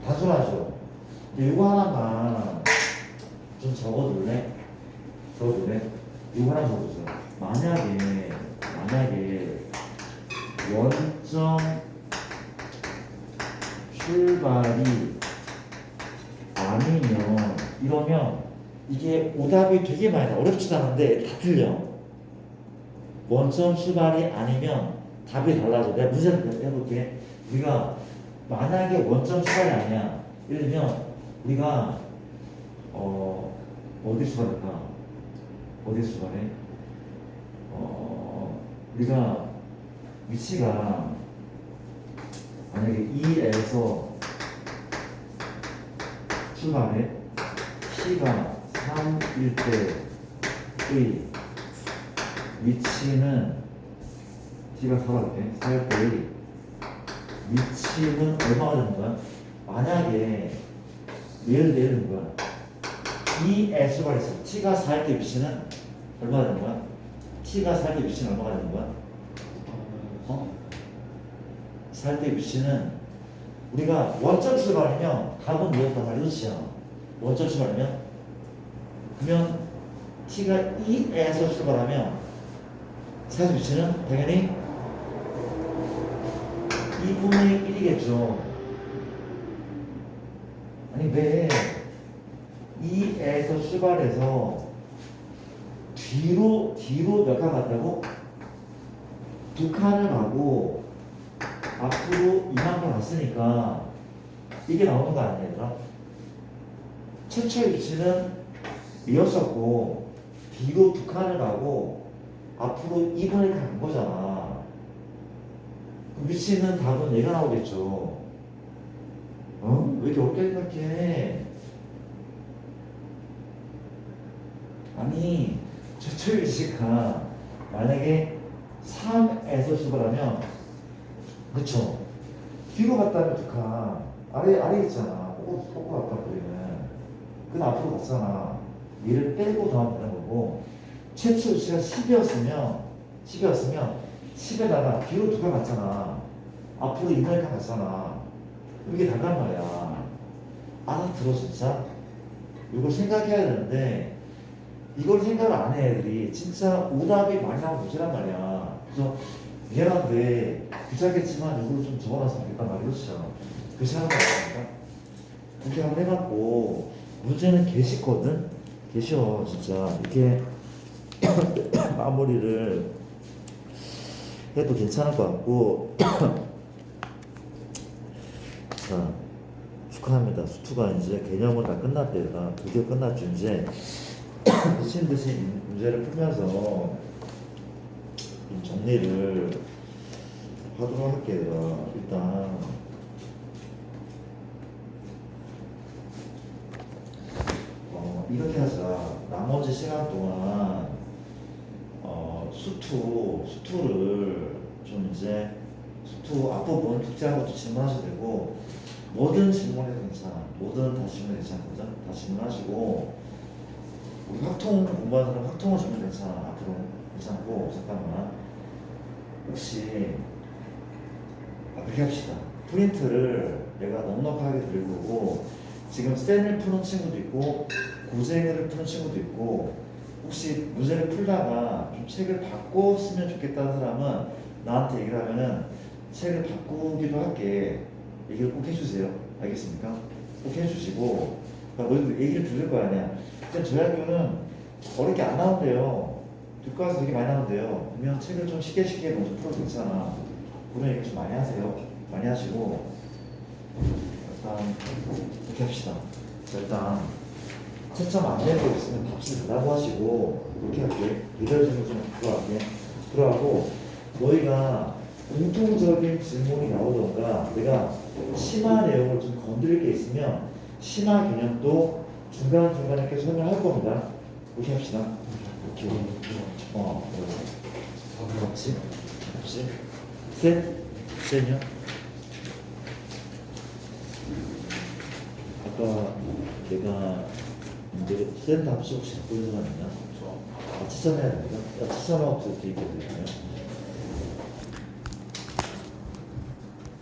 단순하죠. 이거 하나만 좀 적어둘래? 이거 하나 적어주세요. 만약에 원점 출발이 아니면 이러면 이게 오답이 되게 많이 나. 어렵지도 않은데 다 틀려. 원점 출발이 아니면 답이 달라져. 내가 문제를 해볼게. 우리가 만약에 원점 출발이 아니야. 예를 들면 우리가 어디 출발할까? 어디 출발해? 우리가 위치가 만약에 2에서 출발해. T가 3일 때의 위치는 T가 4일 때의 위치는 얼마가 되는 거야? 만약에 예를 들는 거야. 2에 출발했어. T가 4일 때 위치는 얼마가 되는 거야? T가 4일 때 위치는 얼마가 되는 거야? 4일 때 위치는 우리가 원점 출발이면 답은 이었단 말이야. 원점 출발이면 그러면 T가 2에서 출발하면 4일 위치는 당연히 2분의 1이겠죠. 아니 왜 2에서 출발해서 뒤로 몇 칸 갔다고? 2칸을 가고 앞으로 이만큼 갔으니까 이게 나오는 거 아니야, 얘들아? 최초의 위치는 B였었고 B로 두 칸을 가고 앞으로 2분의 간 거잖아. 그 위치 있는 답은 얘가 나오겠죠. 어? 왜 이렇게 어렵게 생각해? 아니, 최초의 위치가 만약에 3에서 출발하면, 그쵸? 뒤로 갔다면 두 칸, 아래 있잖아. 꼬꼬 갔다 보이면. 그건 앞으로 갔잖아. 얘를 빼고 나오면 되는 거고, 최초 위치가 10이었으면 10에다가 뒤로 두 칸 갔잖아. 앞으로 2분의 칸 갔잖아. 이게 다간 말이야. 알아들어, 진짜? 이걸 생각해야 되는데, 이걸 생각을 안 해, 애들이. 진짜 오답이 많이 나오는 문제란 말이야. 그래서 미안한데, 귀찮겠지만 이걸 좀 적어놨으면 좋겠단 말이었어. 그 생각을 하니까. 그렇게 한번 해갖고, 문제는 계시거든? 계셔, 진짜. 이렇게 마무리를 해도 괜찮을 것 같고. 자, 축하합니다. 수투가 이제 개념은 다 끝났대요. 드디어 끝났죠. 이제 미친 듯이 문제를 풀면서 좀 정리를 하도록 할게요. 일단 이렇게 하자. 나머지 시간 동안 수투를 좀 이제 수투 앞부분 특정한 것도 질문하셔도 되고 뭐든 질문해도 괜찮아. 뭐든 다 질문해도 괜찮거든. 다 질문하시고 우리 확통 공부하는 사람 확통을 주면 괜찮아. 앞으로 괜찮고 잠깐만 혹시 그렇게 합시다. 프린트를 내가 넉넉하게 드릴 거고 지금 쌤을 푸는 친구도 있고 고생을 푸는 친구도 있고 혹시 문제를 풀다가 좀 책을 바꿔 쓰면 좋겠다는 사람은 나한테 얘기를 하면은 책을 바꾸기도 할게. 얘기를 꼭 해주세요. 알겠습니까? 꼭 해주시고 너희도 얘기를 들을 거 아니야. 일단 저희 학교는 어렵게 안 나온대요. 교과서 되게 많이 나온대요. 그러면 책을 좀 쉽게 먼저 풀어도 괜찮아. 그런 얘기 좀 많이 하세요. 많이 하시고 일단 이렇게 합시다. 자, 일단 채점 안 되고 있으면 답실 달라고 하시고 이렇게 할게. 리더즈를 좀 들어가고 너희가 공통적인 질문이 나오던가 내가 심화 내용을 좀 건드릴 게 있으면 심화 개념도 중간중간에 계속 설명할 겁니다. 이렇게 합시다. 이렇게 같이 셋이요. 아까 내가 문제를 셋 답시 혹시 갖고 있는 사람 있나? 아, 추천해야 됩니다. 추천하고 드릴게요.